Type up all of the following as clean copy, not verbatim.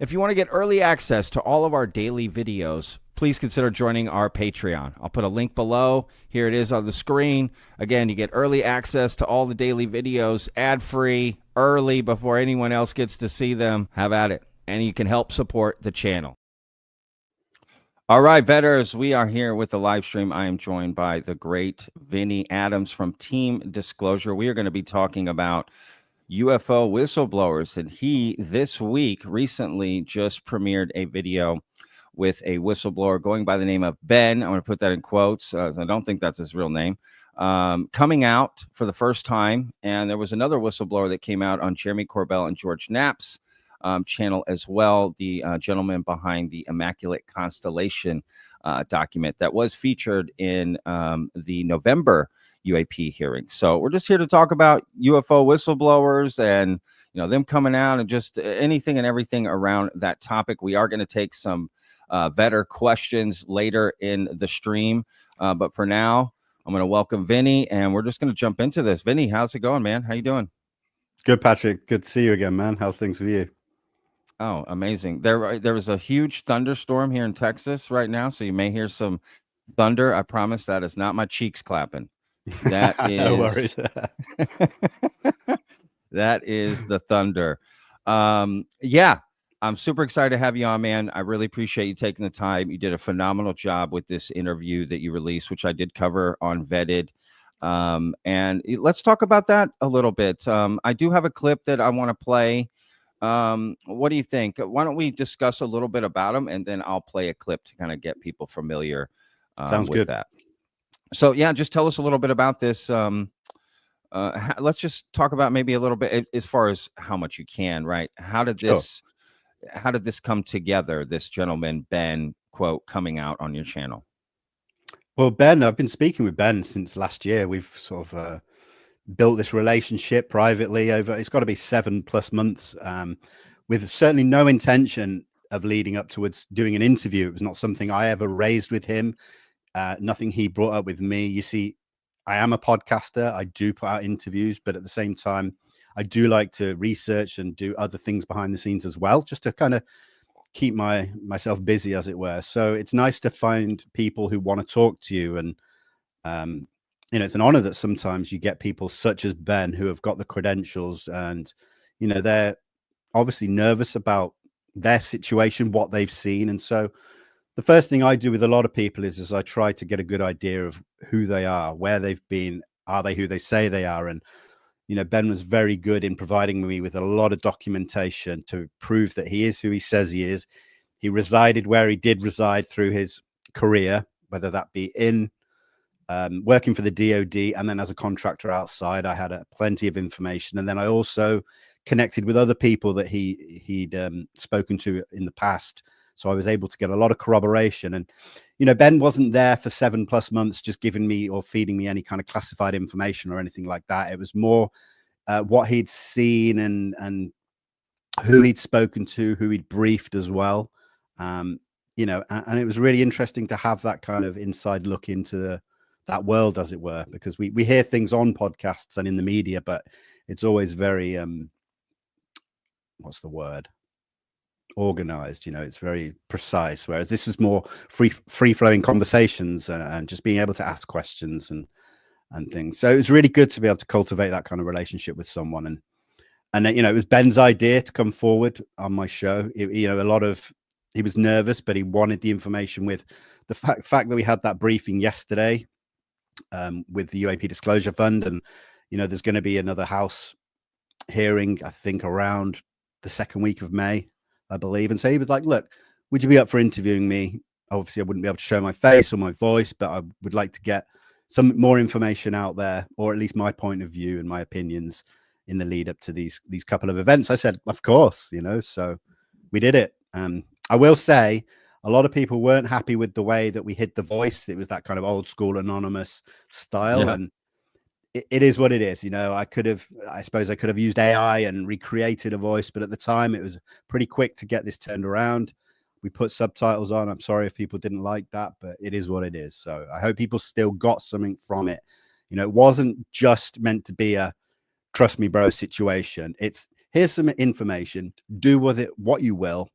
If you want to get early access to all of our daily videos, please consider joining our Patreon. I'll put a link below. Here it is on the screen. Again, you get early access to all the daily videos, ad-free, early, before anyone else gets to see them. Have at it. And you can help support the channel. All right, betters, we are here with the live stream. I am joined by the great Vinnie Adams from Team Disclosure. We are going to be talking about UFO whistleblowers, and he this week recently just premiered a video with a whistleblower going by the name of Ben. I'm going to put that in quotes. I don't think that's his real name. Coming out for the first time, and there was another whistleblower that came out on Jeremy Corbell and George Knapp's channel as well, the gentleman behind the Immaculate Constellation document that was featured in the November UAP hearing. So we're just here to talk about UFO whistleblowers and them coming out and just anything and everything around that topic. We are going to take some better questions later in the stream, but for now I'm going to welcome Vinnie, and we're just going to jump into this. Vinnie, how's it going, man? How you doing? Good, Patrick. Good to see you again, man. How's things with you? Oh, amazing. There was a huge thunderstorm here in Texas right now, so you may hear some thunder. I promise that is not my cheeks clapping. That No worries. that is the thunder. Yeah, I'm super excited to have you on, man. I really appreciate you taking the time. You did a phenomenal job with this interview that you released, which I did cover on Vetted. And let's talk about that a little bit. I do have a clip that I want to play. What do you think? Why don't we discuss a little bit about them, and then I'll play a clip to kind of get people familiar Sounds with good. that. So yeah, just tell us a little bit about this. Let's just talk about maybe a little bit as far as how much you can, right? How did this come together? This gentleman, Ben, quote, coming out on your channel. Well, Ben, I've been speaking with Ben since last year. We've sort of built this relationship privately over, it's got to be 7+ months, with certainly no intention of leading up towards doing an interview. It was not something I ever raised with him. Nothing he brought up with me. You see, I am a podcaster. I do put out interviews, but at the same time, I do like to research and do other things behind the scenes as well, just to kind of keep myself busy, as it were. So it's nice to find people who want to talk to you. And, it's an honor that sometimes you get people such as Ben who have got the credentials and, they're obviously nervous about their situation, what they've seen. And so the first thing I do with a lot of people is I try to get a good idea of who they are, where they've been, are they who they say they are? And, Ben was very good in providing me with a lot of documentation to prove that he is who he says he is. He resided where he did reside through his career, whether that be in working for the DOD and then as a contractor outside. I had plenty of information. And then I also connected with other people that he'd spoken to in the past. So I was able to get a lot of corroboration. And, Ben wasn't there for 7+ months just giving me or feeding me any kind of classified information or anything like that. It was more what he'd seen and who he'd spoken to, who he'd briefed as well. And it was really interesting to have that kind of inside look into that world, as it were, because we hear things on podcasts and in the media, but it's always very, what's the word? Organized, it's very precise, whereas this was more free-flowing conversations and just being able to ask questions and things. So it was really good to be able to cultivate that kind of relationship with someone. And it was Ben's idea to come forward on my show. He was nervous, but he wanted the information. With the fact that we had that briefing yesterday with the UAP Disclosure Fund, and there's going to be another House hearing, I think, around the second week of May, I believe. And so he was like, look, would you be up for interviewing me? Obviously, I wouldn't be able to show my face or my voice, but I would like to get some more information out there, or at least my point of view and my opinions in the lead up to these couple of events. I said, of course, so we did it. I will say a lot of people weren't happy with the way that we hid the voice. It was that kind of old school anonymous style. Yeah. And it is what it is. I suppose I could have used AI and recreated a voice, but at the time it was pretty quick to get this turned around. We put subtitles on. I'm sorry if people didn't like that, but it is what it is. So I hope people still got something from it. It wasn't just meant to be a trust me, bro situation. It's here's some information, do with it what you will.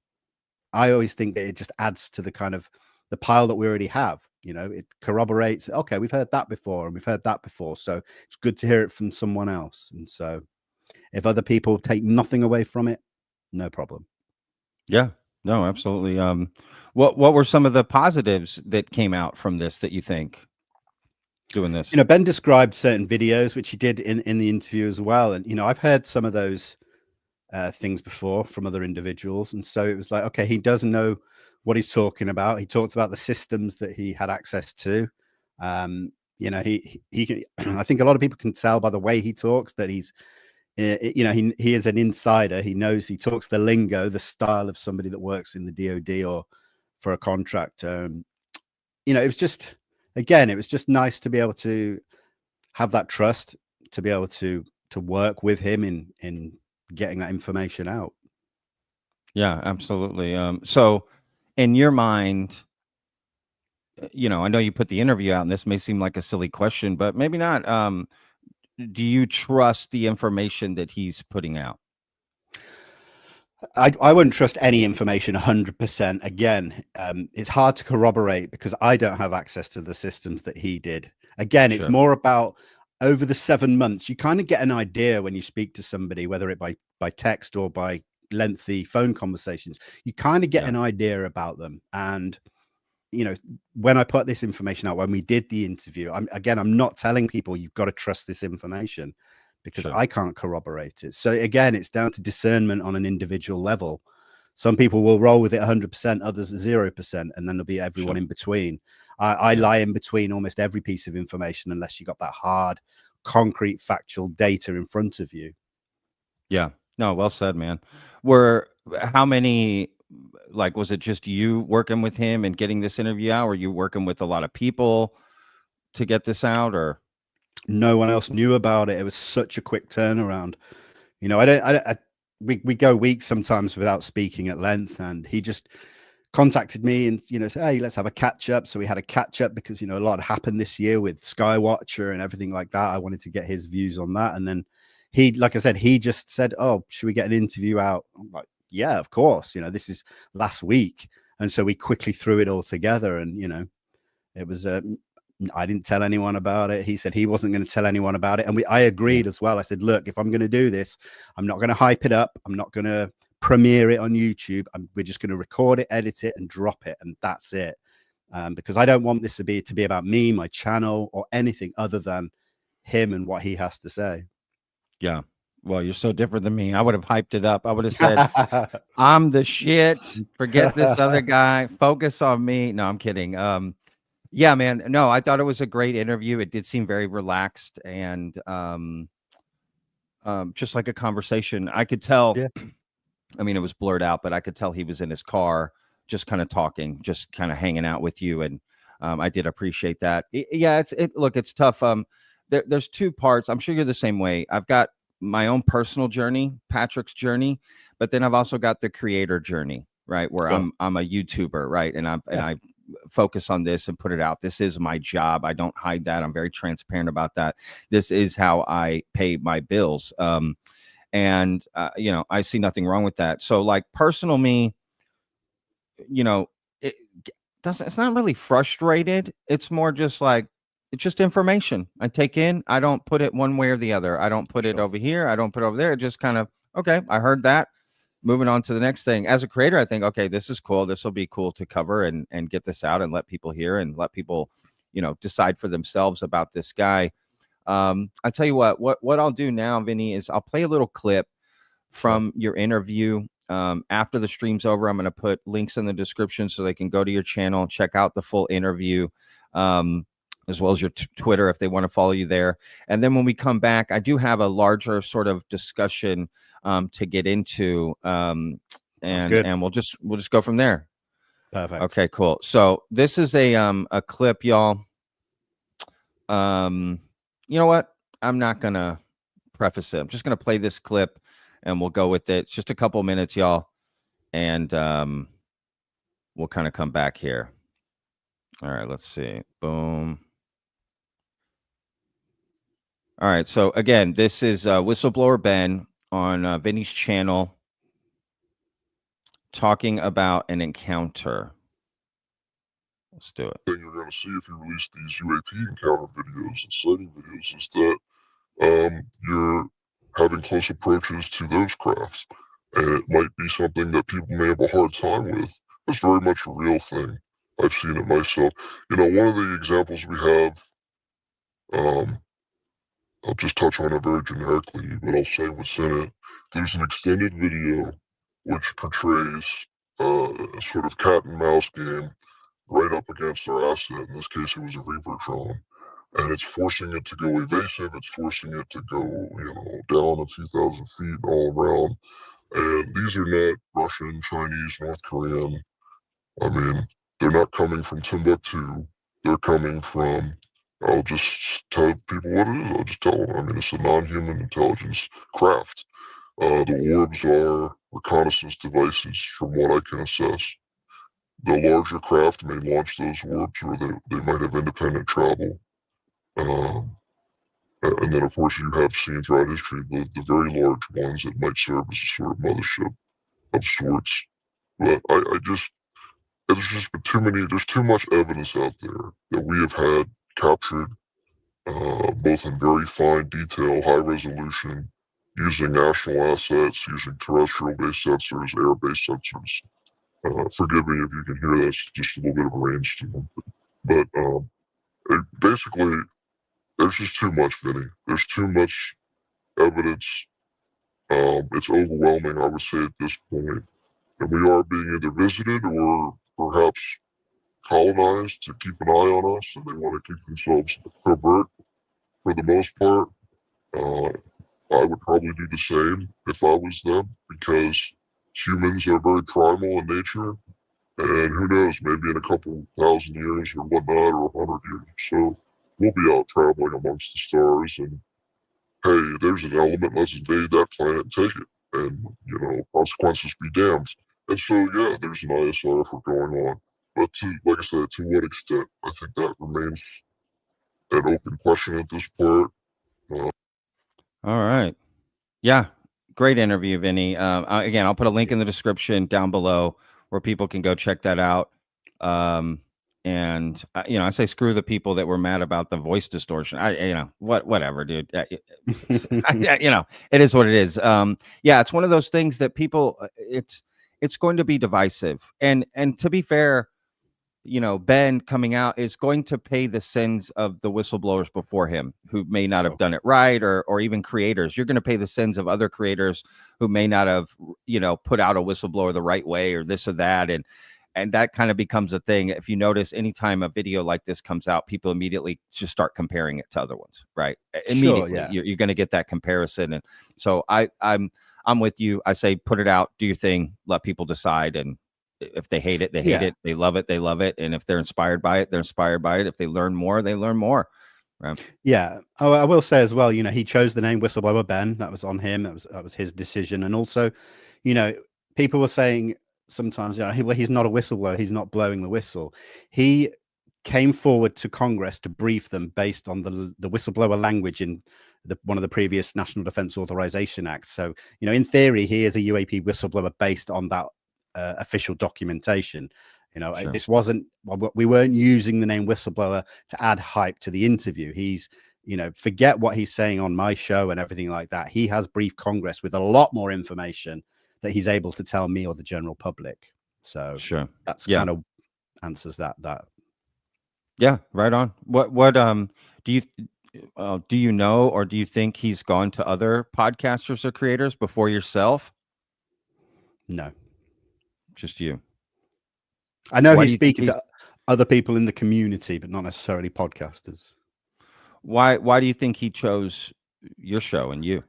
I always think that it just adds to the kind of the pile that we already have. You know, it corroborates, okay, we've heard that before and we've heard that before. So it's good to hear it from someone else. And so if other people take nothing away from it, no problem. Yeah. No, absolutely. What were some of the positives that came out from this that you think doing this? You know, Ben described certain videos, which he did in the interview as well. And, you know, I've heard some of those things before from other individuals. And so it was like, okay, he does know what he's talking about. He talked about the systems that he had access to. You know, he can, I think a lot of people can tell by the way he talks that he's, you know, he is an insider. He knows, he talks the lingo, the style of somebody that works in the DoD or for a contractor. You know, it was just, again, it was just nice to be able to have that trust, to be able to work with him in getting that information out. Yeah, absolutely. So in your mind, you know, I know you put the interview out, and this may seem like a silly question, but maybe not. Do you trust the information that he's putting out? I wouldn't trust any information 100%. Again, it's hard to corroborate because I don't have access to the systems that he did. Again, it's Sure. more about over the 7 months, you kind of get an idea when you speak to somebody, whether it by text or by lengthy phone conversations, you kind of get Yeah. an idea about them. And, you know, when I put this information out, when we did the interview, I'm not telling people you've got to trust this information because Sure. I can't corroborate it. So again, it's down to discernment on an individual level. Some people will roll with it 100%, others 0%, and then there'll be everyone Sure. in between. I Yeah. lie in between almost every piece of information unless you got that hard, concrete, factual data in front of you. Yeah. No, well said, man. Were how many, like, was it just you working with him and getting this interview out? Were you working with a lot of people to get this out, or? No one else knew about it. It was such a quick turnaround. You know, we go weeks sometimes without speaking at length, and he just contacted me and, you know, said, hey, let's have a catch up. So we had a catch up because, you know, a lot happened this year with Skywatcher and everything like that. I wanted to get his views on that. And then he, like I said, he just said, oh, should we get an interview out? I'm like, yeah, of course. You know, this is last week. And so we quickly threw it all together. And, you know, it was, I didn't tell anyone about it. He said he wasn't going to tell anyone about it. And I Yeah. agreed as well. I said, look, if I'm going to do this, I'm not going to hype it up. I'm not going to premiere it on YouTube. We're just going to record it, edit it, and drop it. And that's it. Because I don't want this to be about me, my channel, or anything other than him and what he has to say. Yeah. Well, you're so different than me. I would have hyped it up. I would have said, I'm the shit. Forget this other guy. Focus on me. No, I'm kidding. Yeah, man. No, I thought it was a great interview. It did seem very relaxed and just like a conversation. I could tell, Yeah. I mean, it was blurred out, but I could tell he was in his car, just kind of talking, just kind of hanging out with you. And I did appreciate that. Yeah, look, it's tough. There's two parts. I'm sure you're the same way. I've got my own personal journey, Patrick's journey, but then I've also got the creator journey, right? Where Sure. I'm a YouTuber, right? And Yeah. I focus on this and put it out. This is my job. I don't hide that. I'm very transparent about that. This is how I pay my bills. And you know, I see nothing wrong with that. So like personal me, you know, it doesn't, it's not really frustrated. It's more just like, it's just information I take in. I don't put it one way or the other. I don't put it Sure. over here. I don't put it over there. It just kind of, okay, I heard that. Moving on to the next thing. As a creator, I think, okay, this is cool. This will be cool to cover and get this out and let people hear and let people, you know, decide for themselves about this guy. I tell you what I'll do now, Vinny, is I'll play a little clip Sure. from your interview. After the stream's over, I'm going to put links in the description so they can go to your channel, check out the full interview, as well as your Twitter if they want to follow you there. And then when we come back, I do have a larger sort of discussion to get into, Sounds good. and we'll just go from there. Perfect. Okay, cool. So this is a clip, y'all. You know what? I'm not gonna preface it. I'm just gonna play this clip and we'll go with it. It's just a couple minutes, y'all. And we'll kind of come back here. All right, let's see. Boom. All right. So again, this is Whistleblower Ben on Vinny's channel. talking about an encounter. Let's do it. Thing you're going to see if you release these UAP encounter videos and sighting videos is that you're having close approaches to those crafts, and it might be something that people may have a hard time with. It's very much a real thing. I've seen it myself. One of the examples we have, I'll just touch on it very generically, but I'll say what's in it. There's an extended video which portrays a sort of cat and mouse game right up against their asset. In this case, it was a Reaper drone. And it's forcing it to go evasive. It's forcing it to go, down a few thousand feet all around. And these are not Russian, Chinese, North Korean. I mean, they're not coming from Timbuktu. They're coming from, I'll just tell people what it is. I'll just tell them. I mean, it's a non-human intelligence craft. The orbs are reconnaissance devices, from what I can assess. The larger craft may launch those orbs, or they might have independent travel. And then, of course, you have seen throughout history the very large ones that might serve as a sort of mothership of sorts. But there's too much evidence out there that we have had captured, both in very fine detail, high resolution, using national assets, using terrestrial-based sensors, air-based sensors. Forgive me if you can hear that, it's just a little bit of a rainstorm. But basically, there's just too much, Vinny. There's too much evidence. It's overwhelming, I would say, at this point. And we are being either visited or perhaps colonized to keep an eye on us, and they want to keep themselves covert for the most part. I would probably do the same if I was them, because humans are very primal in nature, and who knows, maybe in a couple thousand years or whatnot, or 100 years or so, we'll be out traveling amongst the stars, and hey, there's an element, let's invade that planet and take it. And, consequences be damned. And so, yeah, there's an ISR effort going on. But like I said, to what extent? I think that remains an open question at this point. All right. Yeah. Great interview, Vinny. Again, I'll put a link in the description down below where people can go check that out. And I say screw the people that were mad about the voice distortion. Whatever, dude. It is what it is. Yeah, it's one of those things that people. It's going to be divisive, and to be fair, Ben coming out is going to pay the sins of the whistleblowers before him who may not have done it right, or even creators. You're going to pay the sins of other creators who may not have, put out a whistleblower the right way, or this or that. And that kind of becomes a thing. If you notice, anytime a video like this comes out, people immediately just start comparing it to other ones, right? Immediately, Sure, yeah. you're going to get that comparison. And so I'm with you. I say, put it out, do your thing, let people decide. And if they hate it, they hate it. They love it, they love it. And if they're inspired by it, they're inspired by it. If they learn more, they learn more. Right? Yeah. I will say as well, he chose the name Whistleblower Ben. That was on him. That was his decision. And also, people were saying sometimes, he's not a whistleblower. He's not blowing the whistle. He came forward to Congress to brief them based on the whistleblower language in one of the previous National Defense Authorization Acts. So, in theory, he is a UAP whistleblower based on that official documentation. Sure. This wasn't, we weren't using the name whistleblower to add hype to the interview. He's, forget what he's saying on my show and everything like that. He has briefed Congress with a lot more information that he's able to tell me or the general public. So sure, that's kind of answers that. Yeah, right on. What do you know, or do you think he's gone to other podcasters or creators before yourself? No, just you. I know he's speaking to other people in the community, but not necessarily podcasters. Why do you think he chose your show and you?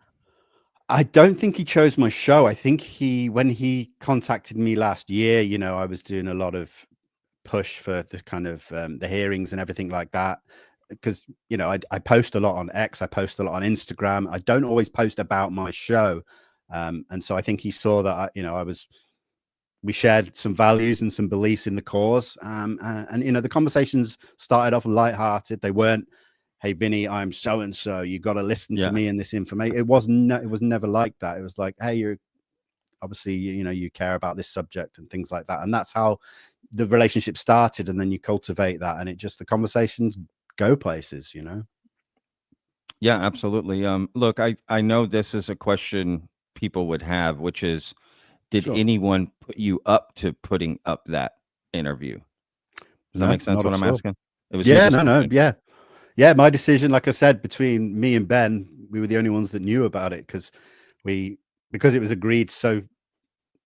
I don't think he chose my show. I think when he contacted me last year, I was doing a lot of push for the kind of the hearings and everything like that. Because, I post a lot on X, I post a lot on Instagram. I don't always post about my show. And so I think he saw that, we shared some values and some beliefs in the cause. And the conversations started off lighthearted. They weren't, hey, Vinny, I'm so-and-so, you got to listen to me and this information. It was never like that. It was like, hey, obviously, you care about this subject and things like that. And that's how the relationship started. And then you cultivate that, and the conversations go places, Yeah, absolutely. Look, I know this is a question people would have, which is, did Sure. anyone put you up to putting up that interview? Does that No, make sense not what at I'm all. asking? It was your Yeah, no, decision. yeah. My decision, like I said, between me and Ben, we were the only ones that knew about it because it was agreed so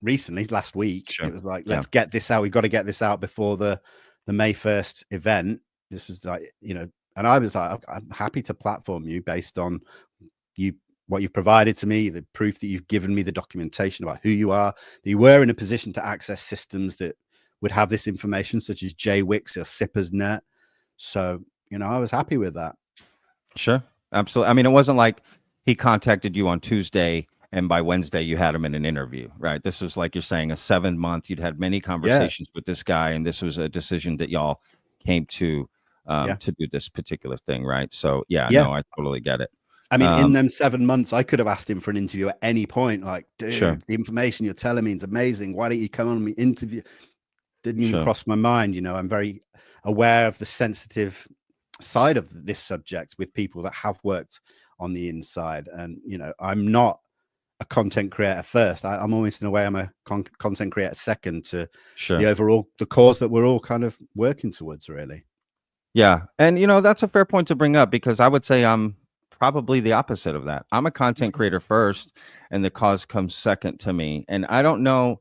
recently, last week. Sure. It was like, Yeah. let's get this out. We've got to get this out before the May 1st event. This was like, and I was like, I'm happy to platform you based on what you've provided to me, the proof that you've given me, the documentation about who you are, that you were in a position to access systems that would have this information, such as JWIX or Sipper's Net. So, I was happy with that. Sure. Absolutely. I mean, it wasn't like he contacted you on Tuesday and by Wednesday you had him in an interview, right? This was, like you're saying, a 7-month. You'd had many conversations with this guy, and this was a decision that y'all came to do this particular thing, right? So yeah, no, I totally get it. I mean, in them 7 months, I could have asked him for an interview at any point. Like, dude, Sure. the information you're telling me is amazing. Why don't you come on me interview? Didn't even cross my mind. I'm very aware of the sensitive side of this subject with people that have worked on the inside. And, I'm not a content creator first. I'm almost, in a way, I'm a content creator second to the cause that we're all kind of working towards, really. Yeah. And, that's a fair point to bring up, because I would say I'm probably the opposite of that. I'm a content creator first, and the cause comes second to me. And I don't know,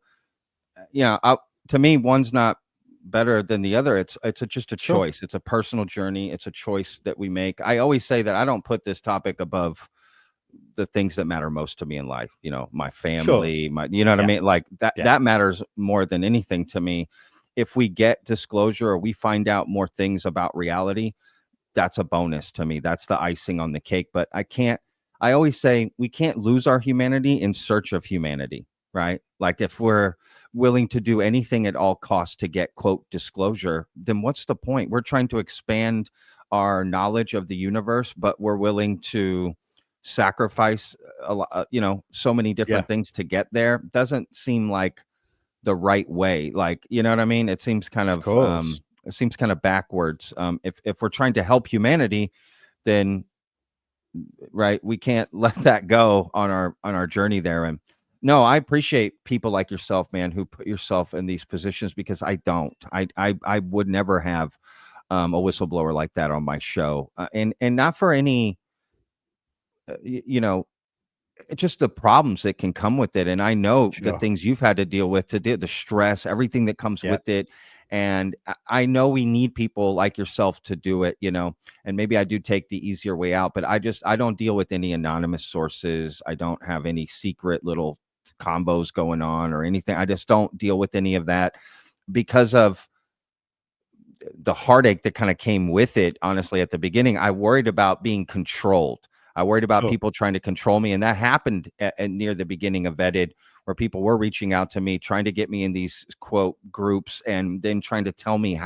to me, one's not better than the other. It's just a choice. It's a personal journey. It's a choice that we make. I always say that I don't put this topic above the things that matter most to me in life. My family, what I mean? Like that matters more than anything to me. If we get disclosure or we find out more things about reality, that's a bonus to me. That's the icing on the cake. But I always say we can't lose our humanity in search of humanity, right? Like, if we're willing to do anything at all costs to get, quote, disclosure, then what's the point? We're trying to expand our knowledge of the universe, but we're willing to sacrifice a lot, so many different things to get there. Doesn't seem like the right way. Like, you know what I mean? It seems kind of backwards. If we're trying to help humanity, then right, we can't let that go on our journey there. And no, I appreciate people like yourself, man, who put yourself in these positions, because I don't. I would never have a whistleblower like that on my show, and not for any, just the problems that can come with it. And I know the things you've had to deal with, the stress, everything that comes with it. And I know we need people like yourself to do it, and maybe I do take the easier way out, but I don't deal with any anonymous sources. I don't have any secret little combos going on or anything. I just don't deal with any of that because of the heartache that kind of came with it. Honestly, at the beginning, I worried about being controlled. I worried about people trying to control me. And that happened near the beginning of Vetted, where people were reaching out to me, trying to get me in these, quote, groups, and then trying to tell me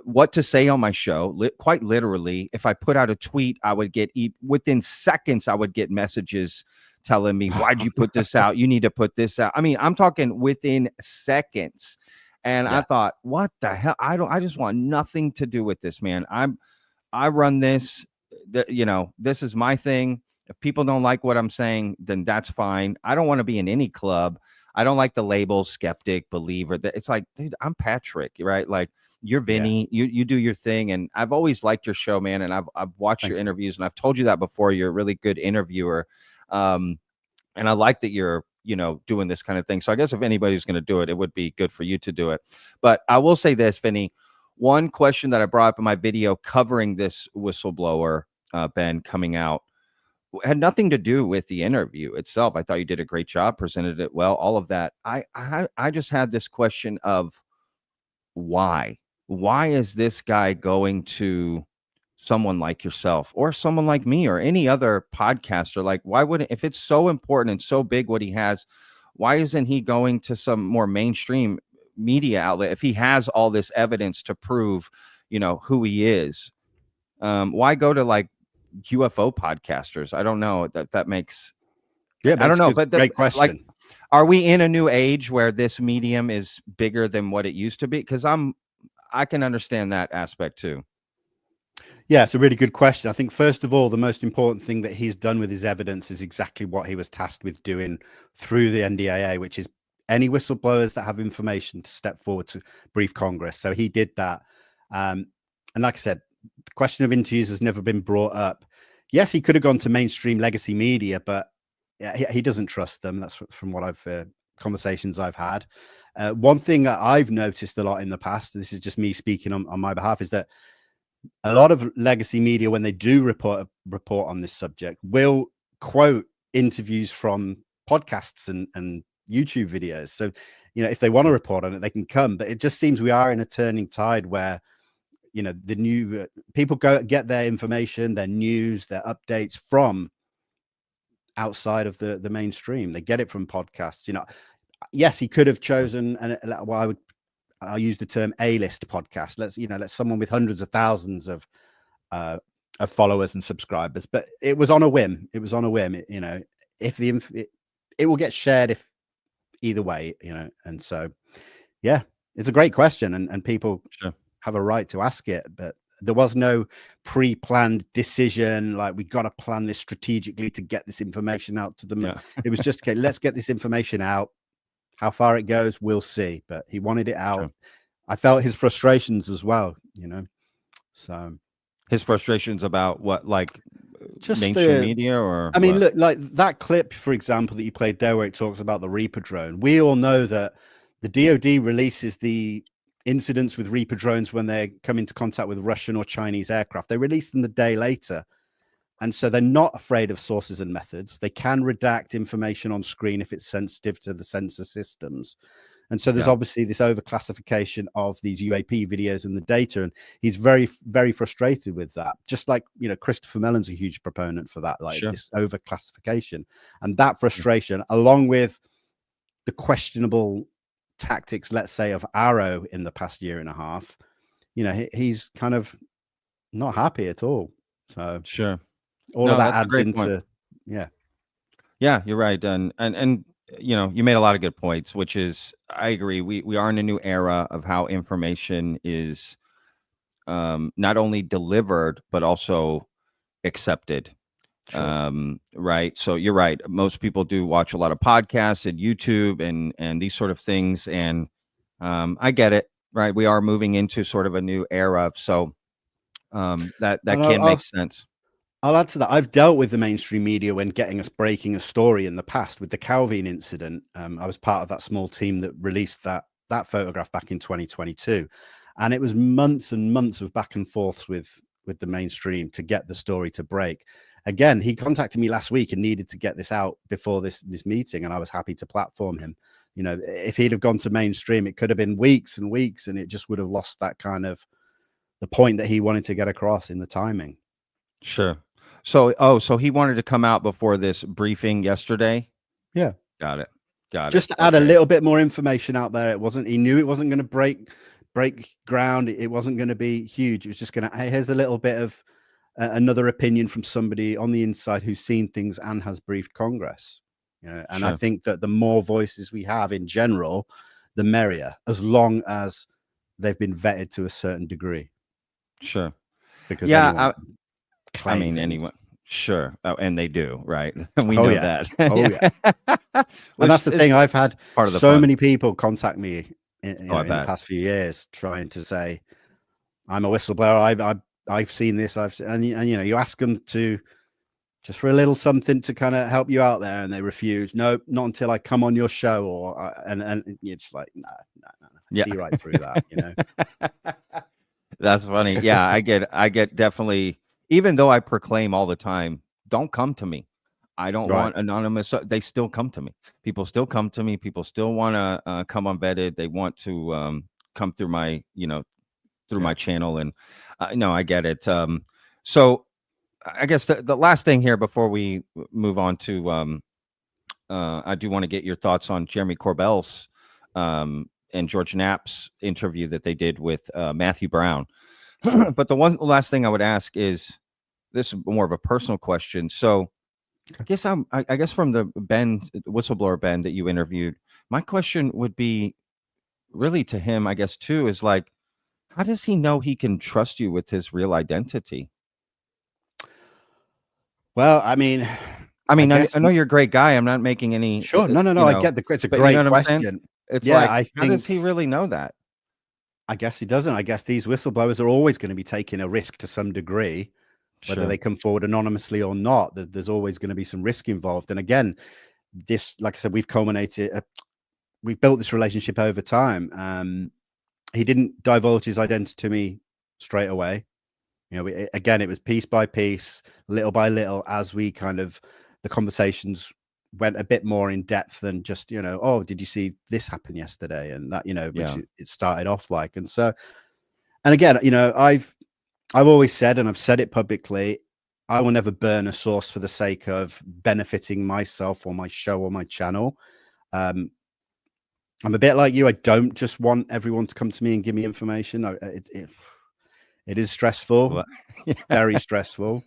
what to say on my show. Quite literally, if I put out a tweet, I would get, within seconds, I would get messages telling me, why'd you put this out? You need to put this out. I mean, I'm talking within seconds. And I thought, what the hell? I just want nothing to do with this, man. I run this. This is my thing. If people don't like what I'm saying, then that's fine. I don't want to be in any club. I don't like the labels skeptic, believer. It's like, dude, I'm Patrick, right? Like, you're Vinnie. You do your thing. And I've always liked your show, man. And I've watched your interviews, and I've told you that before. You're a really good interviewer. And I like that you're, doing this kind of thing. So I guess if anybody's going to do it, it would be good for you to do it. But I will say this, Vinnie. One question that I brought up in my video covering this whistleblower, Ben, coming out, had nothing to do with the interview itself. I thought you did a great job, presented it well, all of that. I just had this question of why? Why is this guy going to someone like yourself or someone like me or any other podcaster? Like, why wouldn't, if it's so important and so big what he has, why isn't he going to some more mainstream media outlet if he has all this evidence to prove, who he is? Why go to like UFO podcasters? I don't know. That makes, I don't know, but great question. Are we in a new age where this medium is bigger than what it used to be? Because I can understand that aspect too. Yeah, it's a really good question. I think, first of all, the most important thing that he's done with his evidence is exactly what he was tasked with doing through the NDAA, which is any whistleblowers that have information to step forward to brief Congress. So he did that. And like I said, the question of interviews has never been brought up. Yes, he could have gone to mainstream legacy media, but he doesn't trust them. That's from what I've conversations I've had. One thing that I've noticed a lot in the past, this is just me speaking on my behalf, is that a lot of legacy media, when they do report on this subject, will quote interviews from podcasts and YouTube videos. So, if they want to report on it, they can come. But it just seems we are in a turning tide where, the new people get their information, their news, their updates from outside of the mainstream. They get it from podcasts. Yes, he could have chosen, and I'll use the term A-list podcast. Let's someone with hundreds of thousands of followers and subscribers, but it was on a whim. It was on a whim. If it will get shared if either way, and so, yeah, it's a great question, and people have a right to ask it, but there was no pre-planned decision. Like, we got to plan this strategically to get this information out to them. Yeah. It was just, okay, let's get this information out. How far it goes, we'll see. But he wanted it out. Sure. I felt his frustrations as well, So his frustrations about what, like just mainstream media, or I mean, look, like that clip, for example, that you played there, where it talks about the Reaper drone. We all know that the DoD releases the incidents with Reaper drones when they come into contact with Russian or Chinese aircraft. They release them the day later. And so they're not afraid of sources and methods. They can redact information on screen if it's sensitive to the sensor systems. And so there's obviously this overclassification of these UAP videos and the data. And he's very, very frustrated with that. Just like, Christopher Mellon's a huge proponent for that, like this overclassification. And that frustration, along with the questionable tactics, let's say, of Arrow in the past year and a half, he's kind of not happy at all. So all of that adds into yeah, you're right. And you made a lot of good points, which is, I agree, we are in a new era of how information is not only delivered but also accepted. Right, so you're right, most people do watch a lot of podcasts and YouTube and these sort of things, and I get it, right? We are moving into sort of a new era, so that can make sense. I'll add to that. I've dealt with the mainstream media when getting us breaking a story in the past with the Calvin incident. I was part of that small team that released that photograph back in 2022, and it was months and months of back and forths with the mainstream to get the story to break. Again, he contacted me last week and needed to get this out before this meeting, and I was happy to platform him. If he'd have gone to mainstream, it could have been weeks and weeks, and it just would have lost that kind of the point that he wanted to get across in the timing. Sure. So he wanted to come out before this briefing yesterday. Yeah. Got it. Just to add a little bit more information out there. He knew it wasn't going to break ground. It wasn't going to be huge. It was just going to, hey, here's a little bit of another opinion from somebody on the inside who's seen things and has briefed Congress. And I think that the more voices we have in general, the merrier, as long as they've been vetted to a certain degree. Sure. Because anyone. Sure. Oh, and they do, right? We know that. And that's the thing. I've had so many people contact me in the past few years trying to say, I'm a whistleblower. I've seen this. And you ask them to just for a little something to kind of help you out there, and they refuse. No, not until I come on your show, and it's like, no. See right through that, That's funny. Yeah, I get definitely. Even though I proclaim all the time, don't come to me. I don't want anonymous. They still come to me. People still come to me. People still want to come unvetted. They want to come through my, my channel. And no, I get it. So I guess the last thing here before we move on to, I do want to get your thoughts on Jeremy Corbell's and George Knapp's interview that they did with Matthew Brown. But the last thing I would ask is, this is more of a personal question. So I guess from the Ben, whistleblower Ben that you interviewed, my question would be really to him, I guess too, is like, how does he know he can trust you with his real identity? Well, I mean, I I mean, guess I know you're a great guy. I'm not making any, sure. No, no, no. you I know, get it's a but you know great what I'm saying? question. It's Yeah, like, I how does he think really know that? I guess he doesn't. I guess these whistleblowers are always going to be taking a risk to some degree, whether Sure. they come forward anonymously or not. There's always going to be some risk involved. And again, this, like I said, we've built this relationship over time. He didn't divulge his identity to me straight away. You know, again, it was piece by piece, little by little, as we kind of the conversations went a bit more in depth than just, you know, oh, did you see this happen yesterday? And that, you know, which Yeah. it started off like. And so, and again, you know, I've always said, and I've said it publicly, I will never burn a source for the sake of benefiting myself or my show or my channel. Um, I'm a bit like you. I don't just want everyone to come to me and give me information. It is stressful, Well, yeah, very stressful.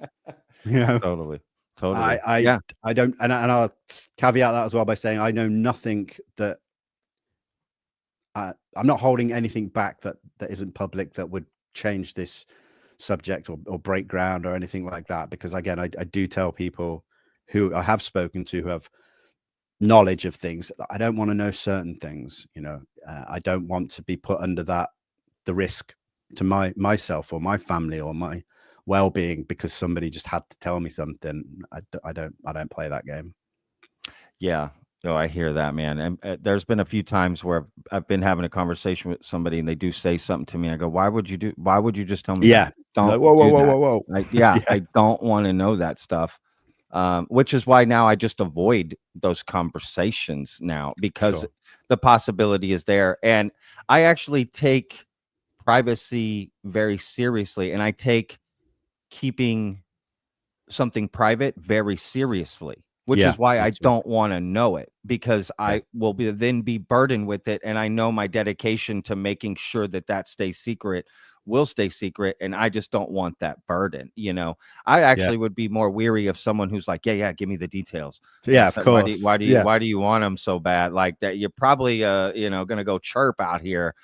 You know, totally. I Totally. I Yeah. I don't, and I'll caveat that as well by saying I know nothing that I'm not holding anything back that isn't public that would change this subject or break ground or anything like that. Because again, I do tell people who I have spoken to who have knowledge of things. I don't want to know certain things. You know, I don't want to be put under the risk to myself or my family or my well-being because somebody just had to tell me something. I don't play that game. Yeah. Oh, I hear that, man. And there's been a few times where I've been having a conversation with somebody and they do say something to me. I go, why would you just tell me that? Yeah. Don't Like, whoa, whoa, do whoa, that. whoa, whoa. Yeah, Yeah, I don't want to know that stuff. Which is why now I just avoid those conversations now because sure. the possibility is there. And I actually take privacy very seriously and I take keeping something private very seriously, which Yeah, is why me I too. don't want to know it because Yeah, I will be burdened with it. And I know my dedication to making sure that that stays secret will stay secret. And I just don't want that burden. You know, I yeah, actually would be more weary of someone who's like, yeah, give me the details. yeah. It's Of like, course. Yeah, why do you want them so bad? Like that, you're probably, going to go chirp out here.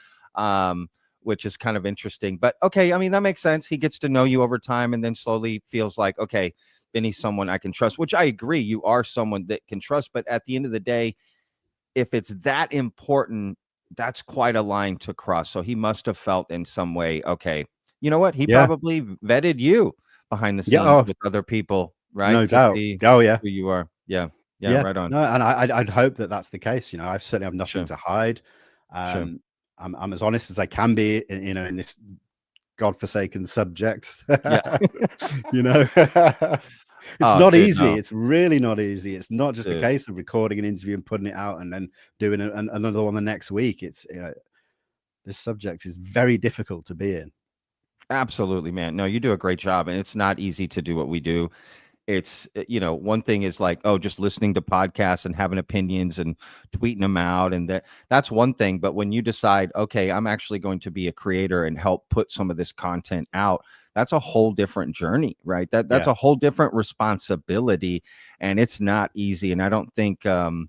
Which is kind of interesting. But okay, I mean, that makes sense. He gets to know you over time and then slowly feels like, okay, Vinny's someone I can trust, which I agree. You are someone that can trust. But at the end of the day, if it's that important, that's quite a line to cross. So he must have felt in some way, okay, you know what? He yeah, probably vetted you behind the yeah. scenes Oh, with other people, right? no To doubt. see Oh, yeah, who you are. Yeah. Yeah. yeah. Right on. No, and I'd hope that that's the case. You know, I certainly have nothing Sure. to hide. Sure. Um, I'm as honest as I can be. You know, in this godforsaken subject. Yeah. You know, it's Oh, not dude, easy. no, It's really not easy. It's not just a dude. case of recording an interview and putting it out and then doing another one the next week. It's, you know, this subject is very difficult to be in. Absolutely, man. No, you do a great job. And it's not easy to do what we do. It's one thing is like, oh, just listening to podcasts and having opinions and tweeting them out, and that's one thing. But when you decide, okay, I'm actually going to be a creator and help put some of this content out, that's a whole different journey, right? That's Yeah. a whole different responsibility, and it's not easy. And I don't think I'm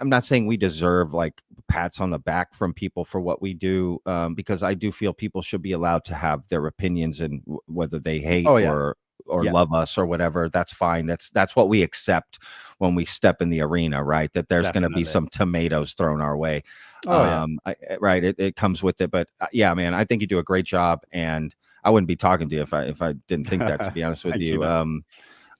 not saying we deserve like pats on the back from people for what we do, because I do feel people should be allowed to have their opinions, and whether they hate Oh, yeah. or Yeah, love us or whatever, that's fine. That's what we accept when we step in the arena, right? That there's going to be definitely. some tomatoes thrown our way, Oh, yeah. right? It comes with it, but yeah, man, I think you do a great job, and I wouldn't be talking to you if I didn't think that. To be honest with Thank you, you, man.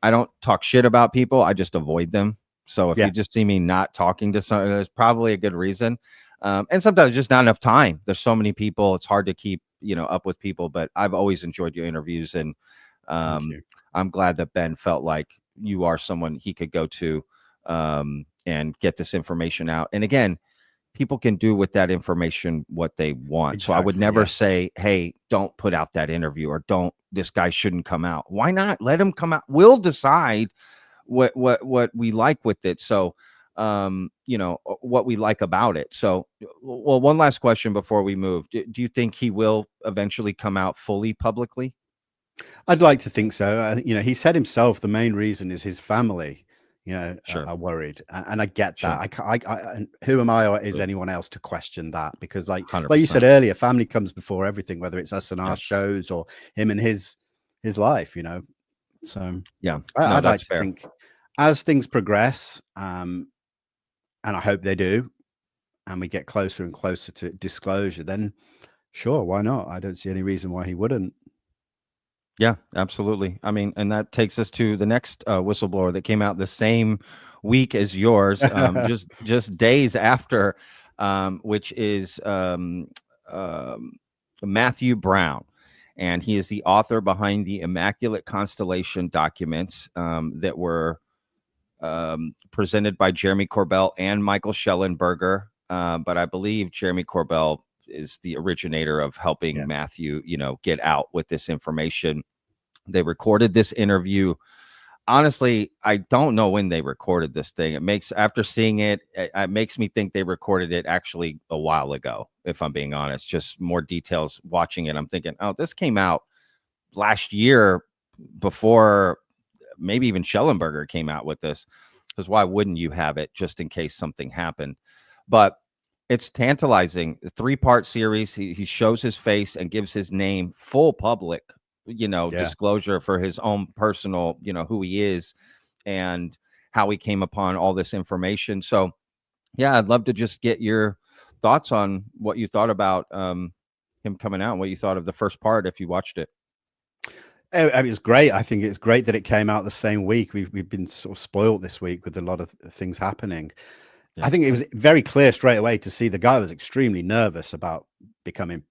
I don't talk shit about people. I just avoid them. So if you Yeah, just see me not talking to someone, there's probably a good reason. And sometimes just not enough time. There's so many people. It's hard to keep, up with people, but I've always enjoyed your interviews. And thank um, you. I'm glad that Ben felt like you are someone he could go to and get this information out. And again, people can do with that information what they want. So I would Exactly, never yeah. say, hey, don't put out that interview, or this guy shouldn't come out. Why not? Let him come out. We'll decide what we like with it. So what we like about it. So well, one last question before we move. Do you think he will eventually come out fully publicly? I'd like to think so. You know, he said himself the main reason is his family, you know, Sure. are worried, and I get Sure. that. And who am I or is anyone else to question that? Because, like you 100%. said earlier, family comes before everything, whether it's us and Yeah. our shows or him and his life. You know, so Yeah. No, I'd like that's to fair. think as things progress, and I hope they do, and we get closer and closer to disclosure, then sure, why not? I don't see any reason why he wouldn't. Yeah, absolutely. I mean, and that takes us to the next whistleblower that came out the same week as yours, just days after, which is Matthew Brown, and he is the author behind the Immaculate Constellation documents that were presented by Jeremy Corbell and Michael Schellenberger. But I believe Jeremy Corbell is the originator of helping Yeah. Matthew, get out with this information. They recorded this interview. Honestly, I don't know when they recorded this thing. After seeing it, it makes me think they recorded it actually a while ago, if I'm being honest. Just more details watching it. I'm thinking, oh, this came out last year before maybe even Schellenberger came out with this, because why wouldn't you have it just in case something happened? But it's tantalizing. A 3-part series. He shows his face and gives his name, full public, disclosure for his own personal, who he is and how he came upon all this information. So, yeah, I'd love to just get your thoughts on what you thought about him coming out and what you thought of the first part if you watched it. I mean, it's great. I think it's great that it came out the same week. We've been sort of spoiled this week with a lot of things happening. Yeah. I think it was very clear straight away to see the guy was extremely nervous about coming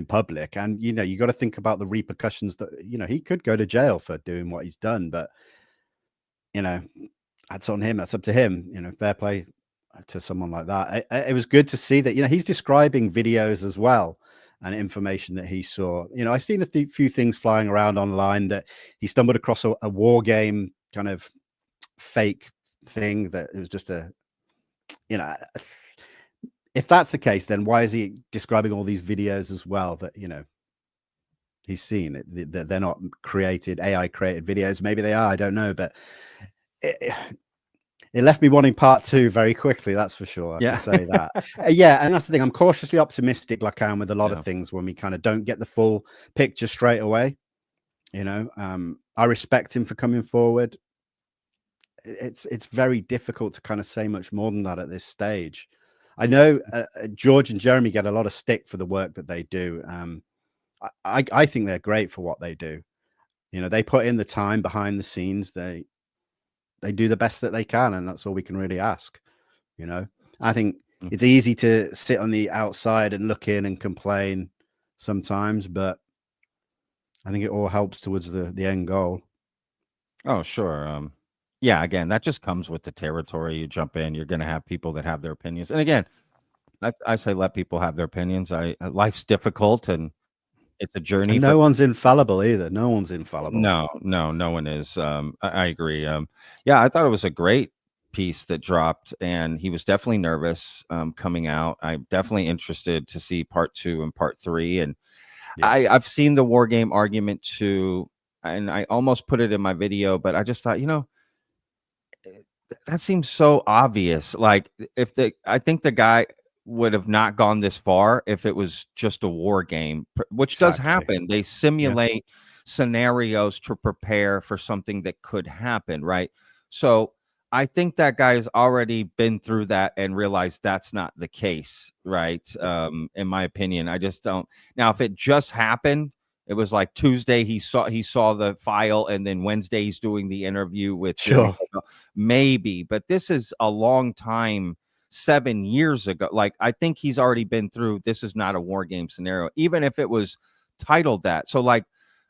public, and you got to think about the repercussions that he could go to jail for doing what he's done. But that's on him. That's up to him. Fair play to someone like that. It was good to see that he's describing videos as well and information that he saw. I've seen a few things flying around online that he stumbled across a war game kind of fake thing, that it was just if that's the case, then why is he describing all these videos as well that he's seen? They're not AI created videos. Maybe they are, I don't know, but it left me wanting part 2 very quickly, that's for sure. I can say that. Yeah, and that's the thing. I'm cautiously optimistic, like I am with a lot of things, when we kind of don't get the full picture straight away. I respect him for coming forward. It's very difficult to kind of say much more than that at this stage. I know George and Jeremy get a lot of stick for the work that they do. I think they're great for what they do. They put in the time behind the scenes. They do the best that they can, and that's all we can really ask. I think it's easy to sit on the outside and look in and complain sometimes, but I think it all helps towards the end goal. Oh, sure. Yeah, again, that just comes with the territory. You jump in, you're going to have people that have their opinions. And again, I say let people have their opinions. Life's difficult and it's a journey. And no one's infallible either. No one's infallible. No one is. I agree. Yeah, I thought it was a great piece that dropped, and he was definitely nervous coming out. I'm definitely interested to see part 2 and part 3. And I've seen the war game argument too, and I almost put it in my video, but I just thought, that seems so obvious. Like I think the guy would have not gone this far if it was just a war game, which does happen. They simulate scenarios to prepare for something that could happen, right? So I think that guy has already been through that and realized that's not the case, right? In my opinion, I just don't. Now, if it just happened, it was like Tuesday he saw the file, and then Wednesday he's doing the interview with maybe, but this is a long time, 7 years ago. Like, I think he's already been through, this is not a war game scenario, even if it was titled that. So like,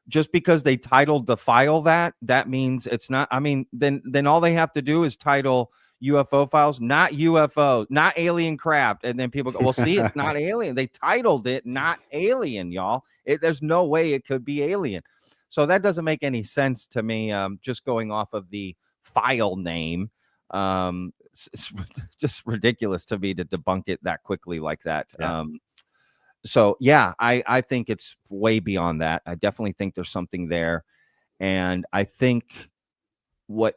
just because they titled the file that means it's not. I mean, then all they have to do is title UFO files, not UFO, not alien craft, and then people go, well, see, it's not alien. They titled it not alien, y'all. There's no way it could be alien. So that doesn't make any sense to me. Just going off of the file name, it's just ridiculous to me to debunk it that quickly like that. So yeah, I think it's way beyond that. I definitely think there's something there. And I think what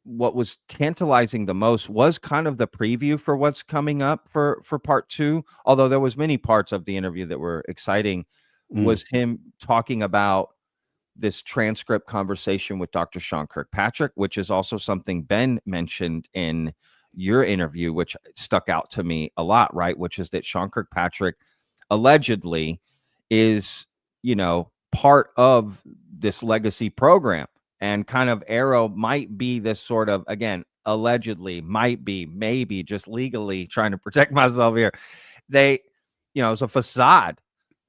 what was tantalizing the most was kind of the preview for what's coming up for part two. Although there was many parts of the interview that were exciting, Mm. was him talking about this transcript conversation with Dr. Sean Kirkpatrick, which is also something Ben mentioned in your interview, which stuck out to me a lot, right? Which is that Sean Kirkpatrick allegedly is, part of this legacy program. And kind of Arrow might be this sort of, again, allegedly, might be, maybe just legally trying to protect myself here. They, it's a facade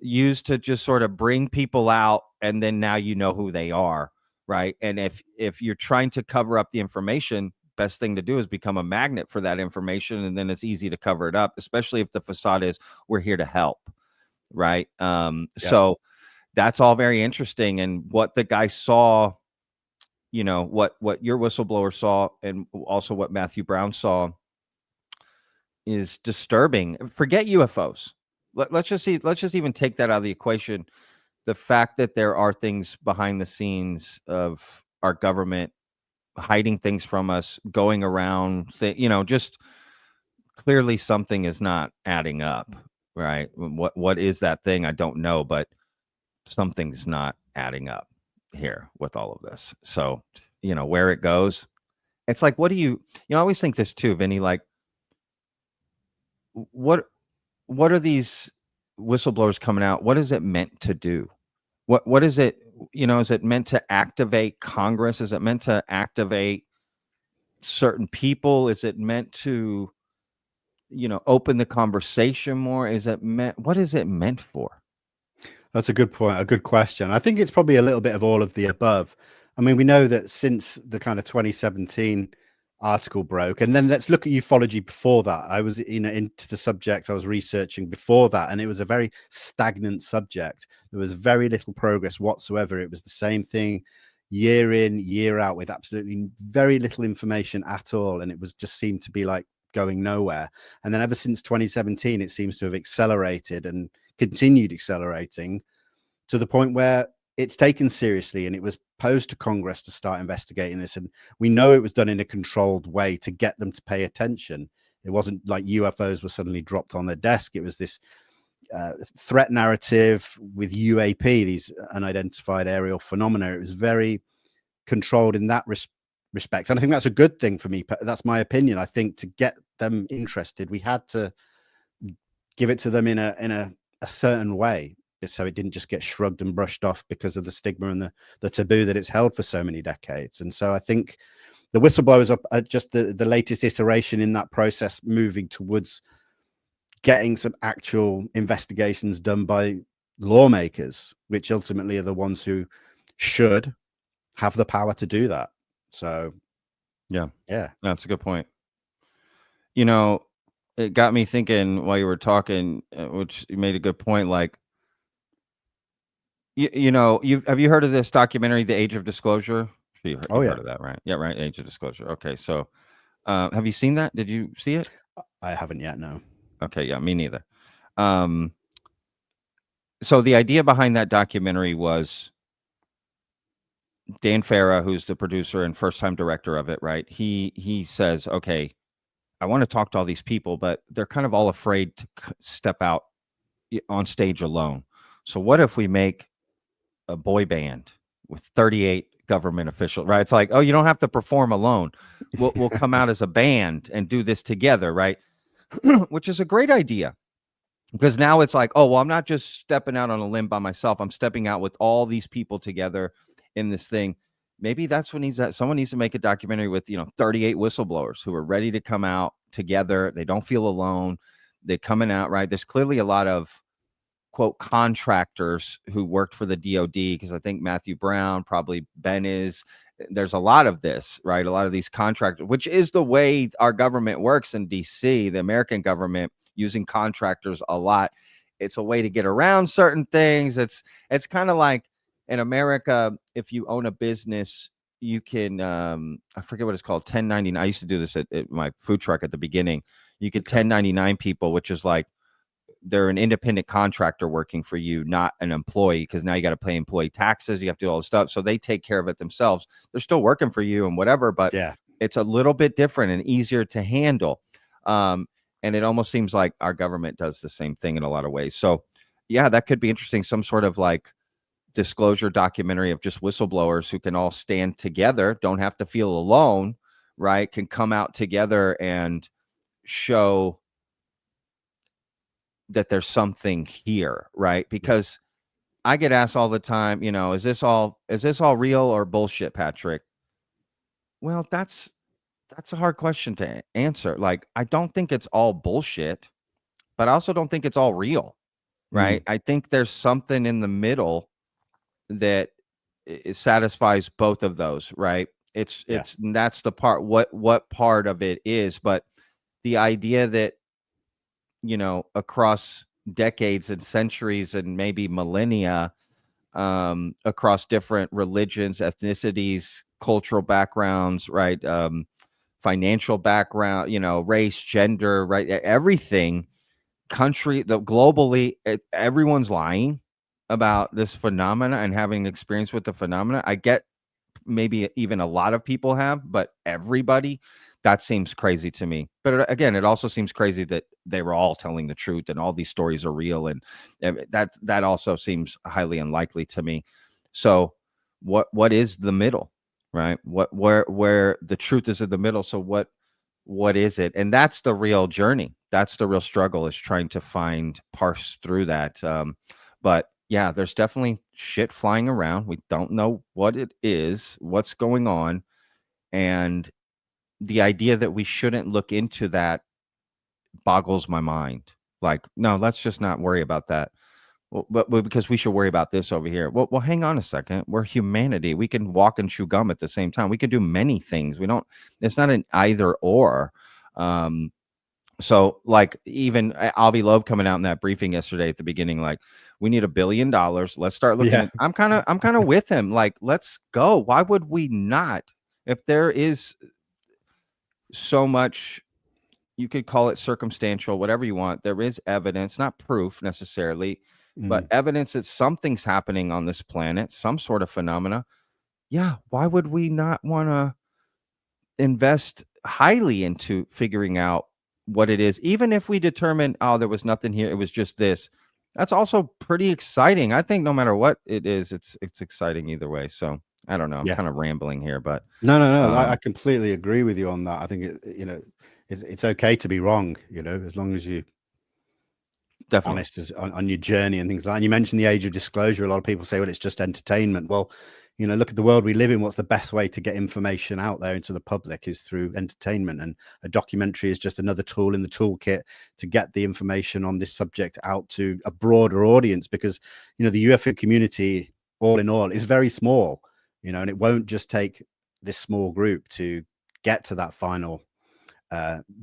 used to just sort of bring people out, and then now you know who they are, right? And if you're trying to cover up the information, best thing to do is become a magnet for that information, and then it's easy to cover it up, especially if the facade is we're here to help, right? So that's all very interesting. And what the guy saw, what your whistleblower saw, and also what Matthew Brown saw, is disturbing. Forget UFOs. Let's just see. Let's just even take that out of the equation. The fact that there are things behind the scenes of our government hiding things from us, going around, just clearly something is not adding up, right? What is that thing? I don't know, but something's not adding up here with all of this. So, where it goes, it's like, what do you I always think this too, Vinny, like, what are these whistleblowers coming out? What is it meant to do? What is it? Is it meant to activate Congress? Is it meant to activate certain people? Is it meant to, open the conversation more? What is it meant for? That's a good point. A good question. I think it's probably a little bit of all of the above. I mean, we know that since the kind of 2017 article broke, and then let's look at ufology before that. I was, into the subject I was researching before that, and it was a very stagnant subject. There was very little progress whatsoever. It was the same thing year in, year out, with absolutely very little information at all. And it was just seemed to be like going nowhere. And then ever since 2017, it seems to have accelerated and continued accelerating to the point where it's taken seriously, and it was posed to Congress to start investigating this. And we know it was done in a controlled way to get them to pay attention. It wasn't like UFOs were suddenly dropped on their desk. It was this threat narrative with UAP, these unidentified aerial phenomena. It was very controlled in that respect. And I think that's a good thing for me. That's my opinion. I think to get them interested, we had to give it to them in a certain way, so it didn't just get shrugged and brushed off because of the stigma and the taboo that it's held for so many decades. And so I think the whistleblowers are just the latest iteration in that process, moving towards getting some actual investigations done by lawmakers, which ultimately are the ones who should have the power to do that. So Yeah, yeah, that's a good point. It got me thinking while you were talking, which you made a good point. Like, have you heard of this documentary, The Age of Disclosure? You've heard of that, right? Yeah, right. Age of Disclosure. Okay, so have you seen that? Did you see it? I haven't yet. No. Okay, yeah, me neither. So the idea behind that documentary was Dan Farah, who's the producer and first-time director of it, right? He says, okay, I want to talk to all these people, but they're kind of all afraid to step out on stage alone. So what if we make a boy band with 38 government officials, right? It's like, oh, you don't have to perform alone. We'll come out as a band and do this together, right? Which is a great idea, because now it's like, oh, well, I'm not just stepping out on a limb by myself. I'm stepping out with all these people together in this thing. Maybe that's what someone needs to make a documentary with, 38 whistleblowers who are ready to come out together. They don't feel alone. They're coming out, right? There's clearly a lot of, quote, contractors who worked for the DOD, because I think Matthew Brown, probably Ben is. There's a lot of this, right? A lot of these contractors, which is the way our government works in DC, the American government, using contractors a lot. It's a way to get around certain things. It's kind of like in America, if you own a business, you can, I forget what it's called, 1099. I used to do this at my food truck at the beginning. You could 1099 people, which is like, they're an independent contractor working for you, not an employee, because now you got to pay employee taxes, you have to do all this stuff, so they take care of it themselves. They're still working for you and whatever, but Yeah. it's a little bit different and easier to handle. And it almost seems like our government does the same thing in a lot of ways. So yeah, that could be interesting. Some sort of like disclosure documentary of just whistleblowers who can all stand together, don't have to feel alone, right? Can come out together and show that there's something here, right? Because I get asked all the time, you know, is this all real or bullshit, Patrick? Well, that's a hard question to answer. Like, I don't think it's all bullshit, but I also don't think it's all real, right? I think there's something in the middle that satisfies both of those, right? It's that's the part, what part of it is, but the idea that, you know, across decades and centuries and maybe millennia, across different religions, ethnicities, cultural backgrounds, right? Financial background, you know, race, gender, right? Everything, country, globally, everyone's lying about this phenomena and having experience with the phenomena. I get maybe even a lot of people have, but everybody, that seems crazy to me. But again, it also seems crazy that they were all telling the truth and all these stories are real, and that also seems highly unlikely to me. So what is the middle, right? Where the truth is in the middle. So what is it? And that's the real journey. That's the real struggle, is trying to parse through that. But yeah, there's definitely shit flying around. We don't know what it is, what's going on. And the idea that we shouldn't look into that boggles my mind. Like, no, let's just not worry about that. Well, but because we should worry about this over here. Well, hang on a second. We're humanity. We can walk and chew gum at the same time. We can do many things. It's not an either or. So like, even Avi Loeb coming out in that briefing yesterday at the beginning, like, we need $1 billion. Let's start looking at, I'm kind of with him. Like, let's go. Why would we not? If there is so much, you could call it circumstantial, whatever you want, there is evidence, not proof necessarily, but evidence that something's happening on this planet, some sort of phenomena. Yeah, why would we not want to invest highly into figuring out what it is, even if we determine, oh, there was nothing here, it was just this? That's also pretty exciting. I think no matter what it is, it's exciting either way. So I don't know, I'm kind of rambling here, but no, I completely agree with you on that. I think it's okay to be wrong, you know, as long as you definitely honest on your journey and things like that. And you mentioned the age of disclosure. A lot of people say, well, it's just entertainment. Well, you know, look at the world we live in. What's the best way to get information out there into the public is through entertainment. And a documentary is just another tool in the toolkit to get the information on this subject out to a broader audience, because, you know, the UFO community, all in all, is very small, you know, and it won't just take this small group to get to that final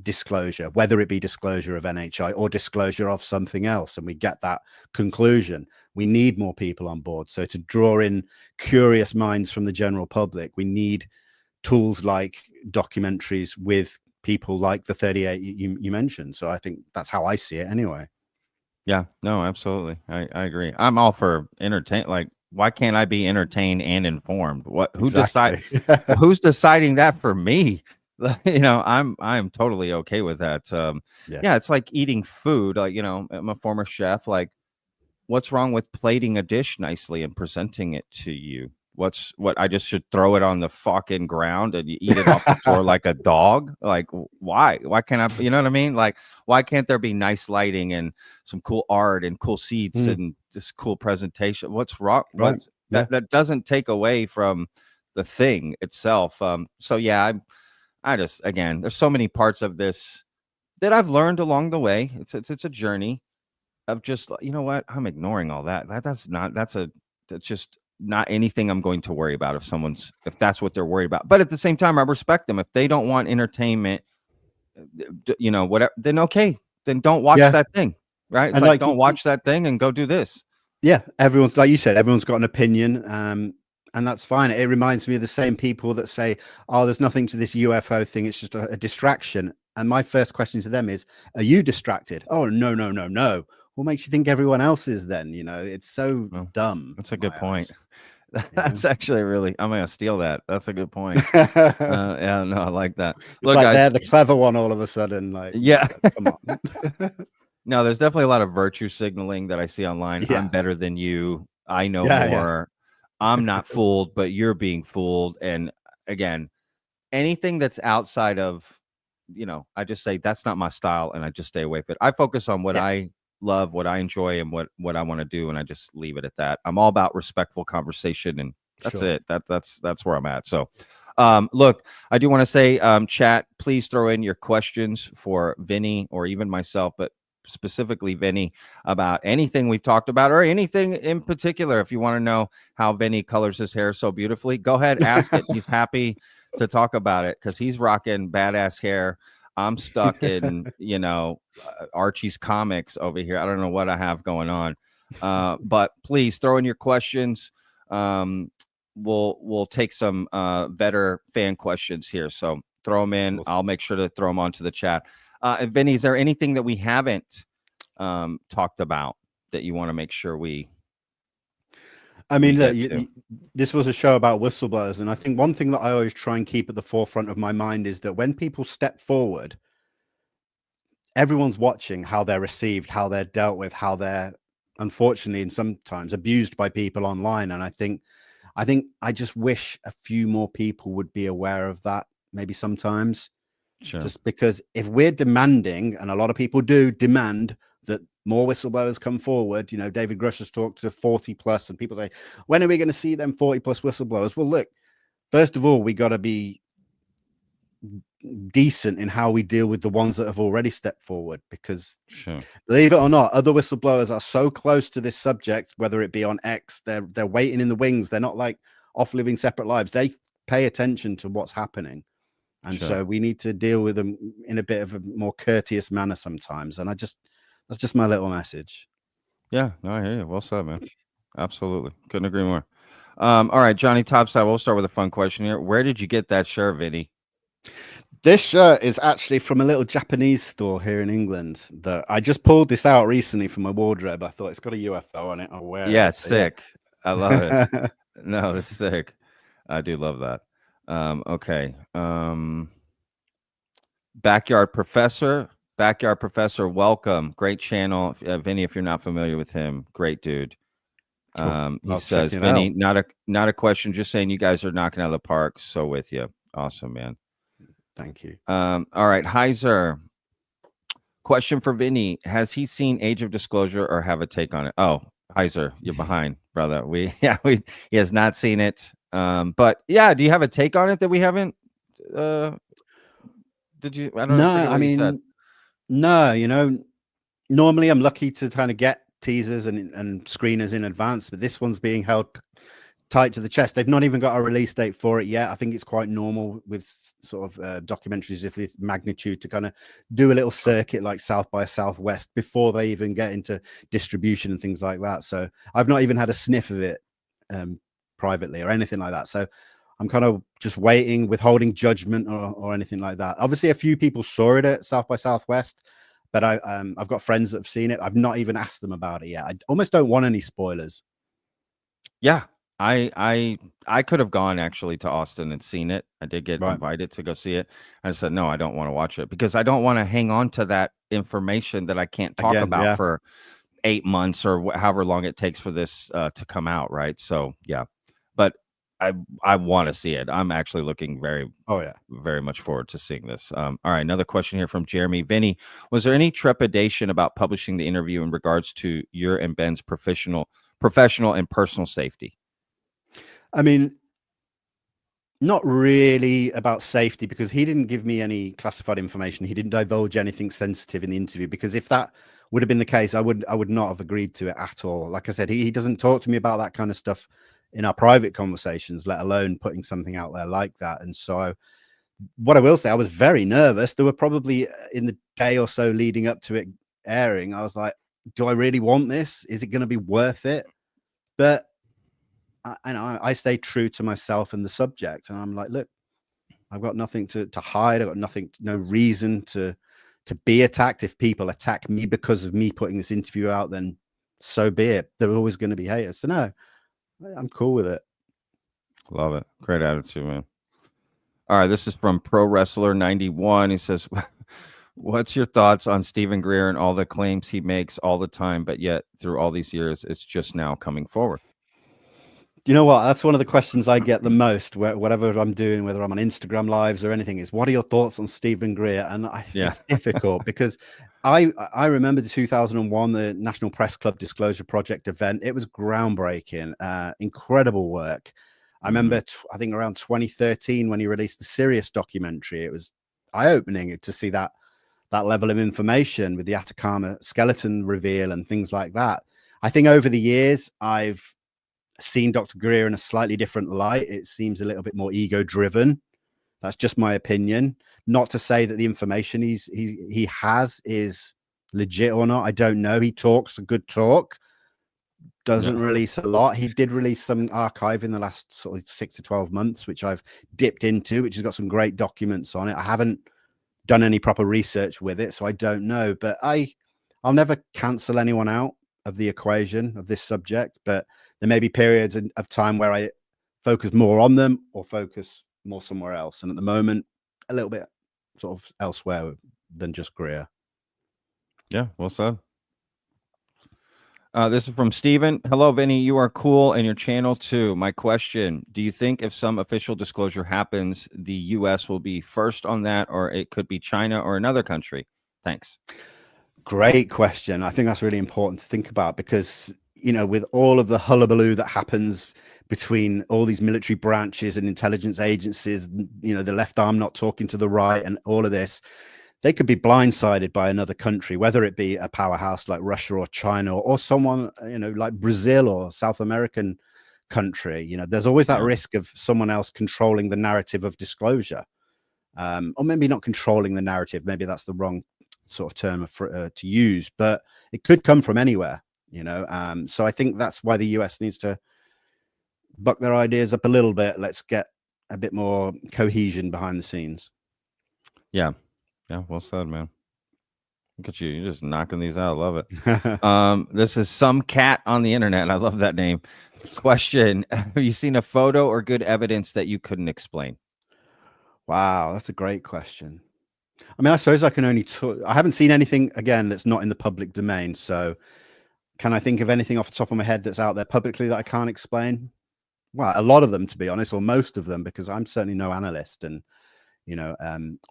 disclosure, whether it be disclosure of NHI or disclosure of something else, and we get that conclusion. We need more people on board. So to draw in curious minds from the general public, we need tools like documentaries with people like the 38 you mentioned. So I think that's how I see it anyway. Yeah, no, absolutely. I agree. I'm all for entertain. Like, why can't I be entertained and informed? Who's deciding that for me? You know, I'm totally okay with that. Yeah, it's like eating food. Like, you know, I'm a former chef. Like, what's wrong with plating a dish nicely and presenting it to you? What I just should throw it on the fucking ground and you eat it off the floor like a dog? Like, why can't I, you know what I mean? Like, why can't there be nice lighting and some cool art and cool seats and this cool presentation? What's wrong? That doesn't take away from the thing itself. So yeah, I just, again, there's so many parts of this that I've learned along the way. It's a journey of just, you know what, I'm ignoring all that. That's just not anything I'm going to worry about if that's what they're worried about. But at the same time, I respect them. If they don't want entertainment, you know, whatever, then okay, then don't watch that thing, right? It's like don't watch that thing and go do this. Yeah, everyone's, like you said, everyone's got an opinion. And that's fine. It reminds me of the same people that say, oh, there's nothing to this UFO thing, it's just a distraction. And my first question to them is, are you distracted? Oh, no. what makes you think everyone else is then? You know, it's so Well, dumb. that's a in good my point. eyes, That's actually really, I'm going to steal that. That's a good point. it's Yeah, no, I like that. Look, like guys. they're the clever one all of a sudden. Like, Yeah. come on. No, there's definitely a lot of virtue signaling that I see online. I'm Yeah. better than you. I know Yeah, yeah. more. I'm not fooled, but you're being fooled. And again, anything that's outside of, I just say that's not my style and I just stay away from it. I focus on what Yeah. I love, what I enjoy, and what I want to do, and I just leave it at that. I'm all about respectful conversation, and that's Sure. it. That's where I'm at. So look, I do want to say, chat, please throw in your questions for Vinny or even myself, but specifically Vinny, about anything we've talked about or anything in particular. If you want to know how Vinny colors his hair so beautifully, go ahead, ask it. He's happy to talk about it because he's rocking badass hair. I'm stuck in, Archie's comics over here. I don't know what I have going on. But please throw in your questions. We'll take some better fan questions here. So throw them in. Awesome. I'll make sure to throw them onto the chat. And Vinny, is there anything that we haven't talked about that you want to make sure we? I mean, look, this was a show about whistleblowers, and I think one thing that I always try and keep at the forefront of my mind is that when people step forward, everyone's watching how they're received, how they're dealt with, how they're unfortunately and sometimes abused by people online. And I think I just wish a few more people would be aware of that, maybe sometimes. Sure. Just because if we're demanding, and a lot of people do demand, that more whistleblowers come forward, David Grush has talked to 40 plus, and people say, when are we going to see them 40 plus whistleblowers? Well, look, first of all, we got to be decent in how we deal with the ones that have already stepped forward, because believe it or not, other whistleblowers are so close to this subject, whether it be on X, they're waiting in the wings. They're not like off living separate lives. They pay attention to what's happening. And so we need to deal with them in a bit of a more courteous manner sometimes. And that's just my little message. Yeah, no, I hear you. Well said, man. Absolutely. Couldn't agree more. All right, Johnny Topside, we'll start with a fun question here. Where did you get that shirt, Vinny? This shirt is actually from a little Japanese store here in England that I just pulled this out recently from my wardrobe. I thought it's got a UFO on it. I'll wear it. Yeah, it's sick. Yeah. I love it. No, it's sick. I do love that. Okay. Backyard Professor, welcome. Great channel. Vinny, if you're not familiar with him, great dude. He says, Vinny, not a question, just saying you guys are knocking out of the park. So with you. Awesome, man. Thank you. All right, Heiser. Question for Vinny. Has he seen Age of Disclosure or have a take on it? Oh, Heiser, you're behind, brother. He has not seen it. But yeah, do you have a take on it that we haven't? Did you? I don't know. I mean, no, normally I'm lucky to kind of get teasers and screeners in advance, but this one's being held tight to the chest. They've not even got a release date for it yet. I think it's quite normal with sort of documentaries of this magnitude to kind of do a little circuit like South by Southwest before they even get into distribution and things like that. So I've not even had a sniff of it privately or anything like that. So I'm kind of just waiting, withholding judgment or anything like that. Obviously, a few people saw it at South by Southwest, but I've got friends that have seen it. I've not even asked them about it yet. I almost don't want any spoilers. Yeah, I could have gone actually to Austin and seen it. I did get invited to go see it. I said, no, I don't want to watch it because I don't want to hang on to that information that I can't talk about for 8 months or however long it takes for this to come out. Right. So, yeah, but I want to see it. I'm actually looking very much forward to seeing this. All right. Another question here from Jeremy. Vinny, was there any trepidation about publishing the interview in regards to your and Ben's professional and personal safety? I mean, not really about safety, because he didn't give me any classified information. He didn't divulge anything sensitive in the interview, because if that would have been the case, I would not have agreed to it at all. Like I said, he doesn't talk to me about that kind of stuff in our private conversations, let alone putting something out there like that. And so what I will say, I was very nervous. There were probably in the day or so leading up to it airing, I was like, do I really want this? Is it going to be worth it? But I stay true to myself and the subject. And I'm like, look, I've got nothing to hide. I've got no reason to to be attacked. If people attack me because of me putting this interview out, then so be it. There are always going to be haters. So no, I'm cool with it. Love it. Great attitude, man. All right, this is from Pro Wrestler 91. He says, what's your thoughts on Stephen Greer and all the claims he makes all the time, but yet through all these years, it's just now coming forward? You know what? That's one of the questions I get the most, whatever I'm doing, whether I'm on Instagram lives or anything, is what are your thoughts on Stephen Greer? And it's difficult because I remember the 2001, the National Press Club Disclosure Project event. It was groundbreaking, incredible work. I remember, I think around 2013 when he released the Sirius documentary, it was eye-opening to see that level of information with the Atacama skeleton reveal and things like that. I think over the years, I've seen Dr. Greer in a slightly different light. It seems a little bit more ego-driven. That's just my opinion. Not to say that the information he has is legit or not. I don't know. He talks a good talk. Doesn't release a lot. He did release some archive in the last sort of 6 to 12 months, which I've dipped into, which has got some great documents on it. I haven't done any proper research with it, so I don't know. But I'll never cancel anyone out of the equation of this subject. But there may be periods of time where I focus more on them or focus more somewhere else. And at the moment, a little bit sort of elsewhere than just Greer. Yeah, well said. This is from Steven. Hello, Vinny. You are cool and your channel too. My question, do you think if some official disclosure happens, the U.S. will be first on that, or it could be China or another country? Thanks. Great question. I think that's really important to think about because, you know, with all of the hullabaloo that happens between all these military branches and intelligence agencies, you know, the left arm not talking to the right and all of this, they could be blindsided by another country, whether it be a powerhouse like Russia or China or someone, you know, like Brazil or South American country. You know, there's always that risk of someone else controlling the narrative of disclosure, or maybe not controlling the narrative. Maybe that's the wrong sort of term to use, but it could come from anywhere, you know. So I think that's why the US needs to buck their ideas up a little bit. Let's get a bit more cohesion behind the scenes. Yeah. Yeah, well said, man. Look at you. You're just knocking these out. I love it. This is Some Cat on the Internet. I love that name. Question. Have you seen a photo or good evidence that you couldn't explain? Wow, that's a great question. I mean, I suppose I can only I haven't seen anything, again, that's not in the public domain. So can I think of anything off the top of my head that's out there publicly that I can't explain? Well, a lot of them, to be honest, or most of them, because I'm certainly no analyst. And you know,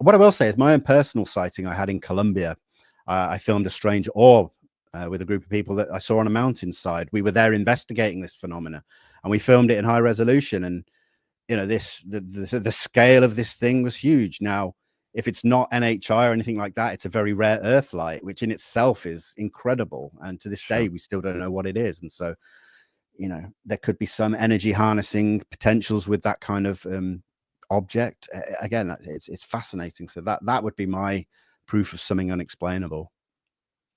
what I will say is my own personal sighting I had in Colombia. I filmed a strange orb with a group of people that I saw on a mountainside. We were there investigating this phenomena, and we filmed it in high resolution. And you know, the scale of this thing was huge. Now, if it's not NHI or anything like that, it's a very rare Earth light, which in itself is incredible. And to this day, we still don't know what it is. And so, you know, there could be some energy harnessing potentials with that kind of object. Again, it's fascinating. So that would be my proof of something unexplainable.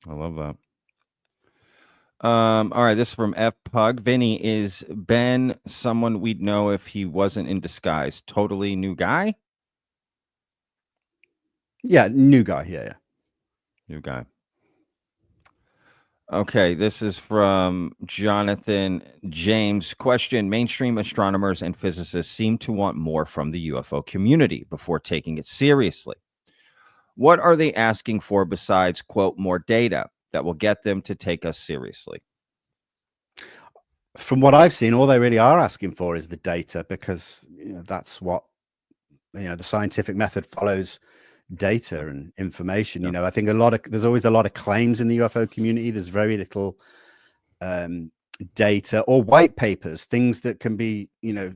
I love that. All right, this is from F Pug. Vinny, is Ben someone we'd know if he wasn't in disguise? Totally new guy? Yeah, new guy. Yeah. New guy. Okay, this is from Jonathan James. Question: mainstream astronomers and physicists seem to want more from the UFO community before taking it seriously. What are they asking for besides, quote, more data that will get them to take us seriously? From what I've seen, all they really are asking for is the data, because you know, that's what, you know, the scientific method follows data and information. You know, I think there's always a lot of claims in the UFO community. There's very little data or white papers, things that can be, you know,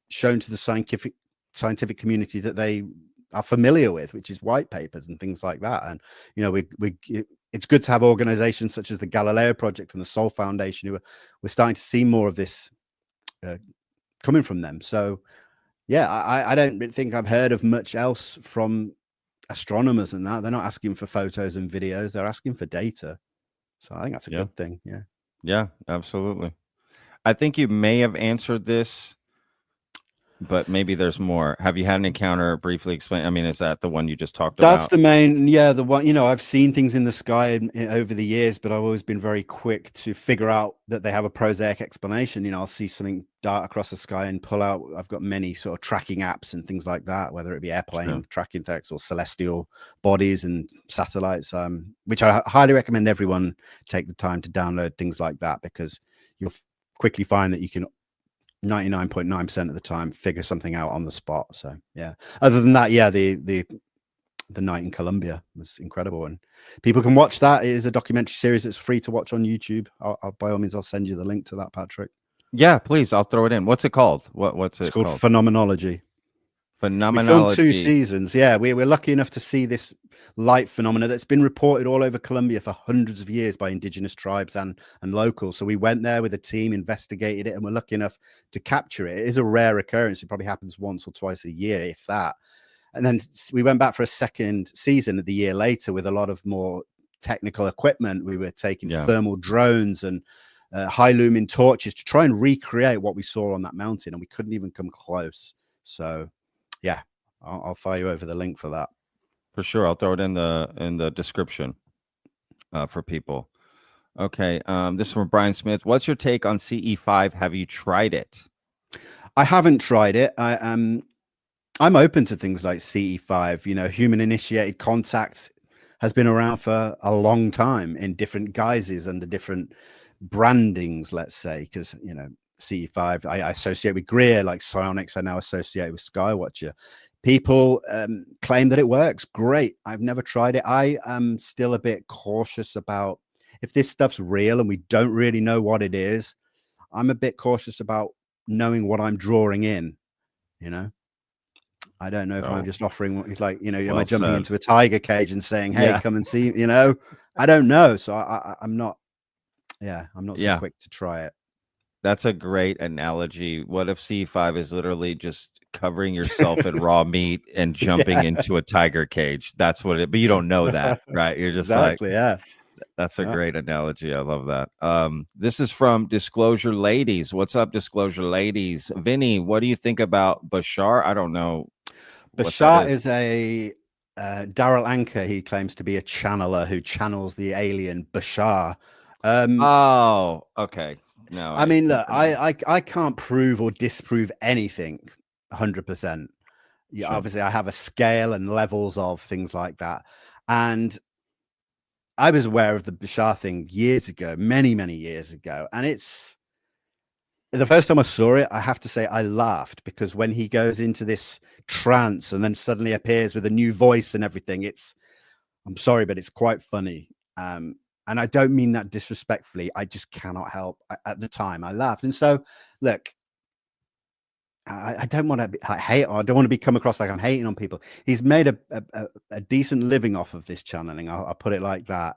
shown to the scientific community that they are familiar with, which is white papers and things like that. And you know, it's good to have organizations such as the Galileo Project and the Sol Foundation who we're starting to see more of this coming from them. So yeah, I don't think I've heard of much else from astronomers and that. They're not asking for photos and videos, they're asking for data. So I think that's a good thing. Yeah, absolutely. I think you may have answered this but maybe there's more. Have you had an encounter? Briefly explain. I mean, is that the one you just talked That's about? the main, yeah, the one, I've seen things in the sky over the years, but I've always been very quick to figure out that they have a prosaic explanation. I'll see something dart across the sky and pull out. I've got many sort of tracking apps and things like that, whether it be airplane tracking things or celestial bodies and satellites, which I highly recommend everyone take the time to download things like that, because you'll quickly find that you can 99.9% of the time figure something out on the spot. So yeah, other than that, yeah, the night in Colombia was incredible, and people can watch that. It is a documentary series that's free to watch on YouTube. By all means, I'll send you the link to that, Patrick. Yeah, please, I'll throw it in. What's it called? What's it called? Phenomenology. Phenomenology. We filmed 2 seasons. Yeah, we're lucky enough to see this light phenomena that's been reported all over Colombia for hundreds of years by indigenous tribes and locals. So we went there with a team, investigated it, and we're lucky enough to capture it. It is a rare occurrence. It probably happens once or twice a year, if that. And then we went back for a second season of the year later with a lot of more technical equipment. We were taking thermal drones and high lumen torches to try and recreate what we saw on that mountain, and we couldn't even come close. So yeah, I'll fire you over the link for that. For sure. I'll throw it in the description for people. Okay. This is from Brian Smith. What's your take on CE5? Have you tried it? I haven't tried it. I'm open to things like CE5. Human initiated contact has been around for a long time in different guises under different brandings, let's say, because CE5 I associate with Greer, like psionics I now associate with Skywatcher. People claim that it works. Great. I've never tried it. I am still a bit cautious about if this stuff's real and we don't really know what it is. I'm a bit cautious about knowing what I'm drawing in. I don't know if I'm just offering what he's like, am I jumping into a tiger cage and saying, hey, come and see, I don't know. So I'm not so quick to try it. That's a great analogy. What if C5 is literally just covering yourself in raw meat and jumping into a tiger cage? That's what it, but you don't know that, right? You're just exactly, yeah. That's a great analogy. I love that. This is from Disclosure Ladies. What's up, Disclosure Ladies? Vinny, what do you think about Bashar? I don't know. Bashar is a Daryl Anker. He claims to be a channeler who channels the alien Bashar. Oh, okay. No, I mean, look, I can't prove or disprove anything 100%. Yeah, sure. Obviously, I have a scale and levels of things like that. And I was aware of the Bashar thing years ago, many, many years ago. And it's the first time I saw it, I have to say I laughed, because when he goes into this trance and then suddenly appears with a new voice and everything, I'm sorry, but it's quite funny. And I don't mean that disrespectfully. I just cannot help. At the time, I laughed. And so, look, I don't want to hate. I don't want to come across like I'm hating on people. He's made a decent living off of this channeling. I'll put it like that.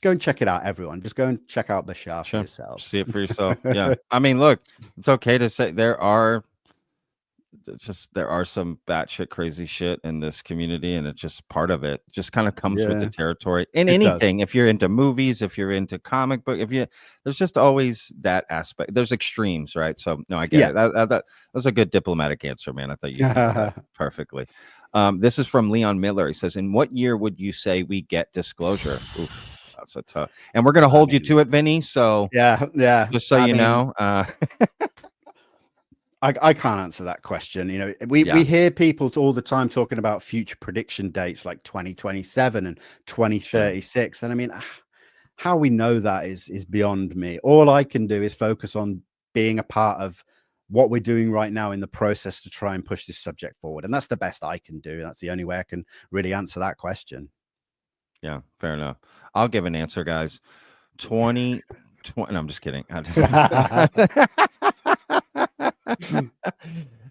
Go and check it out, everyone. Just go and check out Bashar for yourselves. See it for yourself. Yeah. I mean, look, it's okay to say there are some batshit crazy shit in this community, and it's just part of it. Just kind of comes with the territory. In anything, if you're into movies, if you're into comic book, there's just always that aspect. There's extremes, right? So no, I get it. That was a good diplomatic answer, man. I thought you did that perfectly. This is from Leon Miller. He says, "In what year would you say we get disclosure?" Oof, that's a tough. And we're gonna hold you to it, Vinny. So yeah. Just so you know. I can't answer that question. We hear people all the time talking about future prediction dates like 2027 and 2036. Sure. And I mean, how we know that is beyond me. All I can do is focus on being a part of what we're doing right now in the process to try and push this subject forward. And that's the best I can do. That's the only way I can really answer that question. Yeah, fair enough. I'll give an answer, guys. 2020. No, I'm just kidding.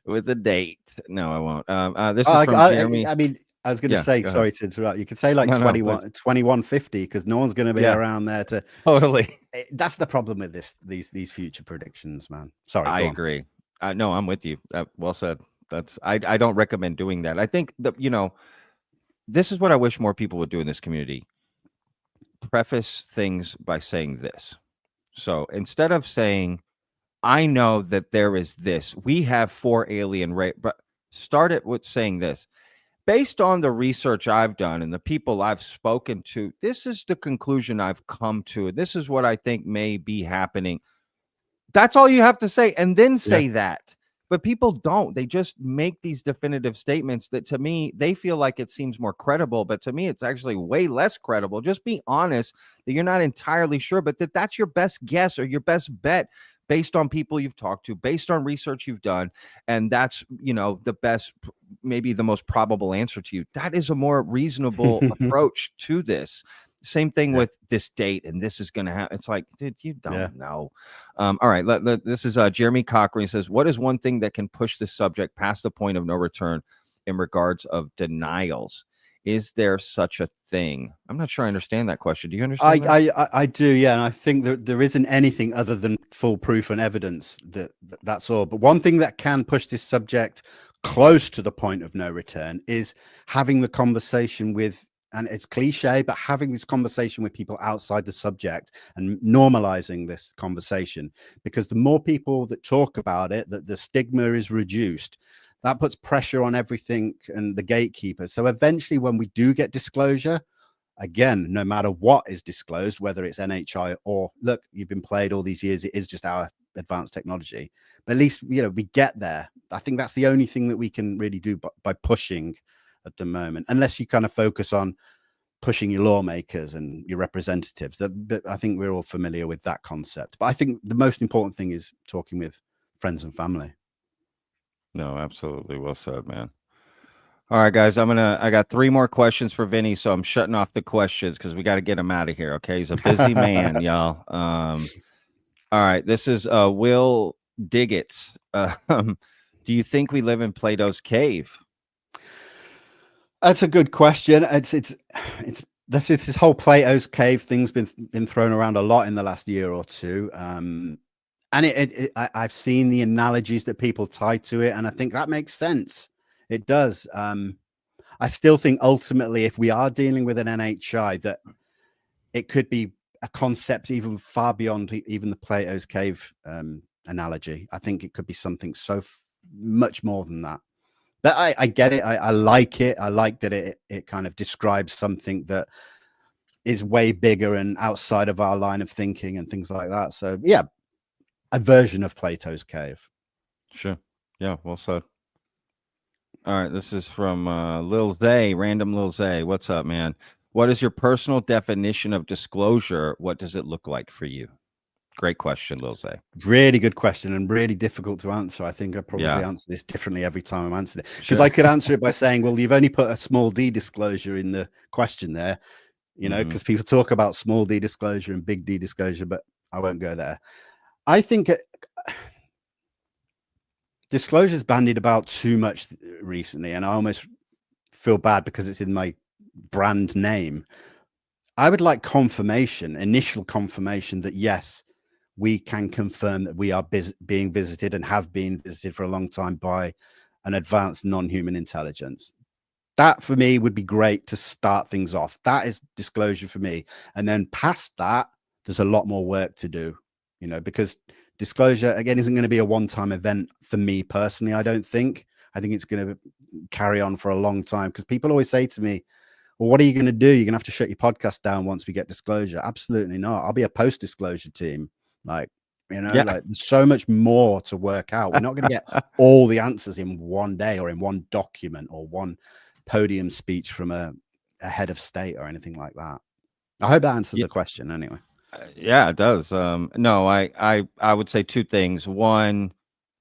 With the date. No, I won't. This is from Jeremy. I mean, I was going to say, sorry to interrupt. You could say like 2150, because no one's going to be around there to totally. That's the problem with these future predictions, man. Sorry. I agree. No, I'm with you. Well said. I don't recommend doing that. I think that, this is what I wish more people would do in this community. Preface things by saying this. So instead of saying, I know that there is this. We have 4 alien race, but start it with saying this. Based on the research I've done and the people I've spoken to, this is the conclusion I've come to. This is what I think may be happening. That's all you have to say, and then say that. But people don't. They just make these definitive statements that, to me, they feel like it seems more credible. But to me, it's actually way less credible. Just be honest that you're not entirely sure, but that's your best guess or your best bet based on people you've talked to, based on research you've done. And that's, the best, maybe the most probable answer to you. That is a more reasonable approach to this. Same thing with this date, and this is going to happen. It's like, dude, you don't know. All right, this is Jeremy Cochran. He says, what is one thing that can push this subject past the point of no return in regards of denials? Is there such a thing? I'm not sure I understand that question. Do you understand that? I do, yeah. And I think that there isn't anything other than full proof and evidence that's all. But one thing that can push this subject close to the point of no return is having the conversation with, and it's cliche, but having this conversation with people outside the subject and normalizing this conversation, because the more people that talk about it, that the stigma is reduced, that puts pressure on everything and the gatekeepers. So eventually when we do get disclosure, again, no matter what is disclosed, whether it's NHI or look, you've been played all these years, it is just our advanced technology. But at least, we get there. I think that's the only thing that we can really do by pushing at the moment, unless you kind of focus on pushing your lawmakers and your representatives. But I think we're all familiar with that concept. But I think the most important thing is talking with friends and family. No, absolutely. Well said, man. All right, guys, I got 3 more questions for Vinny, so I'm shutting off the questions because we got to get him out of here. Okay. He's a busy man, y'all. All right. This is Will Diggets. Do you think we live in Plato's cave? That's a good question. It's this whole Plato's cave thing's been thrown around a lot in the last year or two. And I've seen the analogies that people tie to it, and I think that makes sense. It does. I still think ultimately, if we are dealing with an NHI, that it could be a concept even far beyond even the Plato's cave analogy. I think it could be something so much more than that. But I get it. I like it. I like that it kind of describes something that is way bigger and outside of our line of thinking and things like that. So yeah, a version of Plato's cave. Sure. Yeah, well said. All right, this is from Lil Zay, random Lil Zay. What's up, man? What is your personal definition of disclosure? What does it look like for you? Great question, Lil Zay. Really good question and really difficult to answer. I think I probably answer this differently every time I'm answering it, because I could answer it by saying, well, you've only put a small d disclosure in the question there, because people talk about small d disclosure and big D disclosure, but I won't go there. I think disclosure's bandied about too much recently, and I almost feel bad because it's in my brand name. I would like confirmation, initial confirmation that yes, we can confirm that we are being visited and have been visited for a long time by an advanced non-human intelligence. That for me would be great to start things off. That is disclosure for me. And then past that, there's a lot more work to do, because disclosure, again, isn't going to be a one-time event for me personally, I don't think. I think it's going to carry on for a long time, because people always say to me, well, what are you going to do? You're going to have to shut your podcast down once we get disclosure. Absolutely not. I'll be a post-disclosure team. Like there's so much more to work out. We're not going to get all the answers in one day or in one document or one podium speech from a head of state or anything like that. I hope that answers the question anyway. Yeah, it does. No, I would say 2 things. One,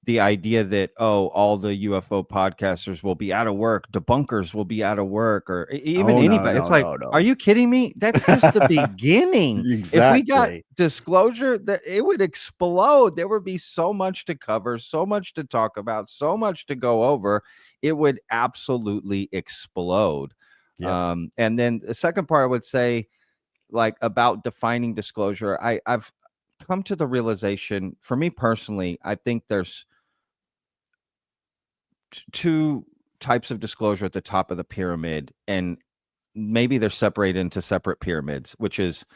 the idea that, all the UFO podcasters will be out of work, debunkers will be out of work, or even anybody. It's like, are you kidding me? That's just the beginning. Exactly. If we got disclosure, that it would explode. There would be so much to cover, so much to talk about, so much to go over. It would absolutely explode. Yeah. And then the second part, I would say, like, about defining disclosure, I've come to the realization, for me personally, I think there's 2 types of disclosure at the top of the pyramid, and maybe they're separated into separate pyramids, which is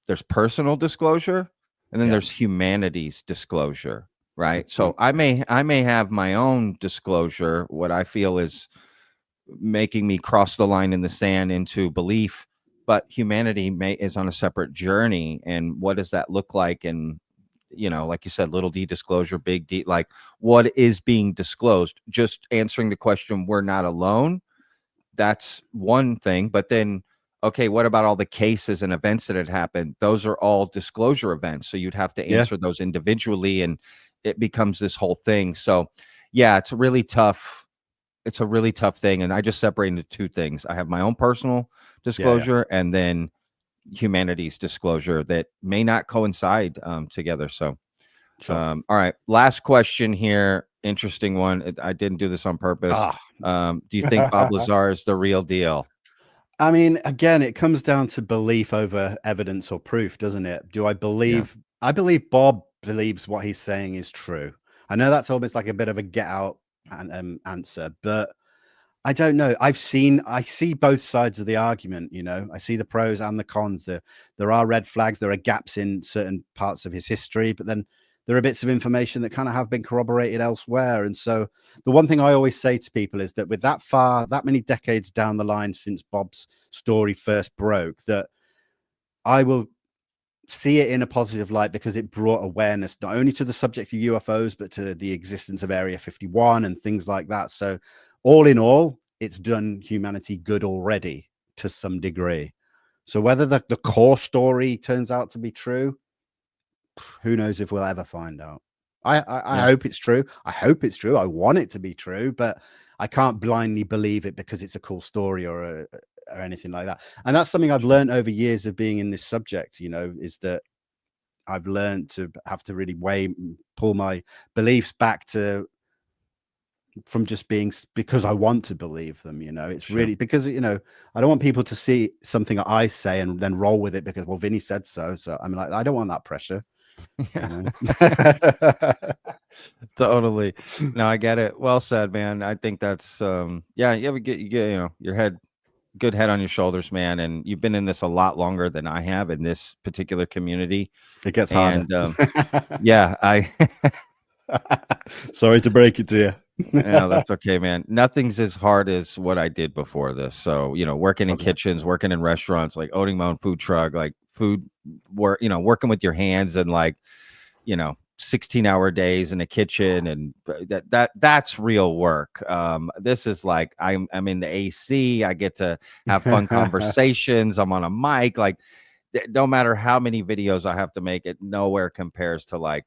there's personal disclosure and then there's humanity's disclosure. right? Good So point. I may have my own disclosure, what I feel is making me cross the line in the sand into belief, but humanity is on a separate journey. And what does that look like? And like you said, little d disclosure, big D, like what is being disclosed? Just answering the question, we're not alone. That's one thing. But then, okay, what about all the cases and events that had happened? Those are all disclosure events. So you'd have to Yeah. answer those individually, and it becomes this whole thing. So yeah, it's really tough. It's a really tough thing. And I just separate into two things. I have my own personal Yeah. disclosure and then humanity's disclosure that may not coincide together. So, Sure. all right. Last question here. Interesting one. I didn't do this on purpose. Ah. Do you think Bob Lazar is the real deal? I mean, again, it comes down to belief over evidence or proof, doesn't it? Do I believe? I believe Bob believes what he's saying is true. I know that's almost like a bit of a get out answer, but I don't know. I see both sides of the argument. I see the pros and the cons. There are red flags. There are gaps in certain parts of his history, but then there are bits of information that kind of have been corroborated elsewhere. And so the one thing I always say to people is that with that many decades down the line since Bob's story first broke, that I will see it in a positive light because it brought awareness not only to the subject of UFOs, but to the existence of Area 51 and things like that. So all in all, it's done humanity good already to some degree. So whether the core story turns out to be true, who knows if we'll ever find out. I hope it's true. I hope it's true. I want it to be true, but I can't blindly believe it because it's a cool story or anything like that. And that's something I've learned over years of being in this subject, is that I've learned to have to really pull my beliefs back from just being because I want to believe them. It's Sure. really because, I don't want people to see something that I say and then roll with it because, well, Vinnie said so. So I'm like, I don't want that pressure. Totally. No, I get it. Well said, man. I think that's you get your good head on your shoulders, man. And you've been in this a lot longer than I have in this particular community. It gets harder. And yeah, Sorry to break it to you. yeah, that's okay, man. Nothing's as hard as what I did before this. So, working in kitchens, working in restaurants, like owning my own food truck, like food work, working with your hands and 16-hour days in a kitchen, and that's real work. This is like I'm in the AC. I get to have fun conversations. I'm on a mic. Like, no matter how many videos I have to make, it nowhere compares to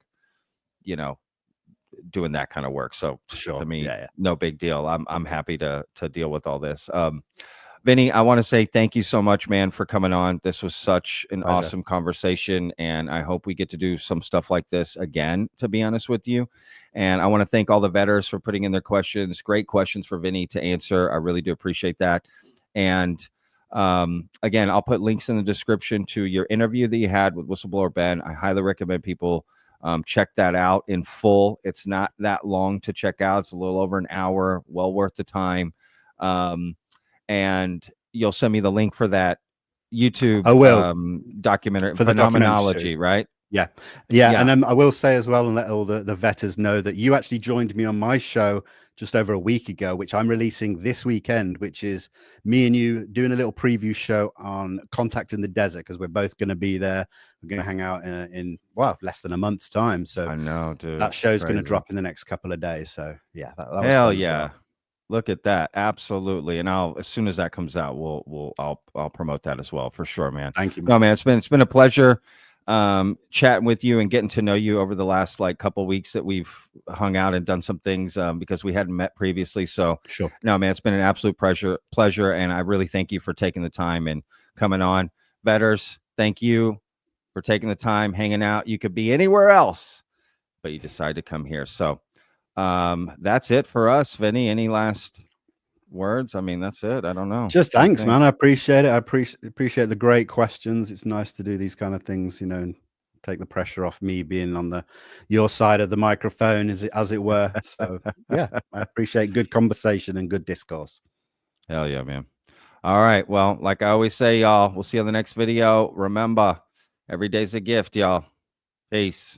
doing that kind of work. So Sure. to me, Yeah. no big deal. I'm happy to deal with all this. Vinnie, I want to say thank you so much, man, for coming on. This was such an awesome conversation, and I hope we get to do some stuff like this again, to be honest with you. And I want to thank all the vetters for putting in their questions. Great questions for Vinnie to answer. I really do appreciate that. And again, I'll put links in the description to your interview that you had with Whistleblower Ben. I highly recommend people check that out in full. It's not that long to check out. It's a little over an hour, well worth the time. And you'll send me the link for that YouTube I will. documentary, For the Phenomenology, right? Yeah. And I will say as well, and let all the vetters know, that you actually joined me on my show just over a week ago, which I'm releasing this weekend, which is me and you doing a little preview show on Contact in the Desert, because we're both going to be there. We're going to hang out in less than a month's time. So I know, dude. that show's going to drop in the next couple of days. So yeah, that was hell fun. Yeah. Look at that. Absolutely. And as soon as that comes out, I'll promote that as well, for sure, man. Thank you, man. No, man, it's been a pleasure chatting with you and getting to know you over the last couple weeks that we've hung out and done some things because we hadn't met previously. So Sure. No, man, it's been an absolute pleasure. And I really thank you for taking the time and coming on. Vetters, thank you for taking the time, hanging out. You could be anywhere else, but you decided to come here. So that's it for us. Vinnie, any last words? I mean, that's it. I don't know. Just thanks, man. I appreciate it. I appreciate the great questions. It's nice to do these kind of things, and take the pressure off me being on your side of the microphone, as it were. So yeah, I appreciate good conversation and good discourse. Hell yeah, man. All right. Well, like I always say, y'all, we'll see you on the next video. Remember, every day's a gift, y'all. Peace.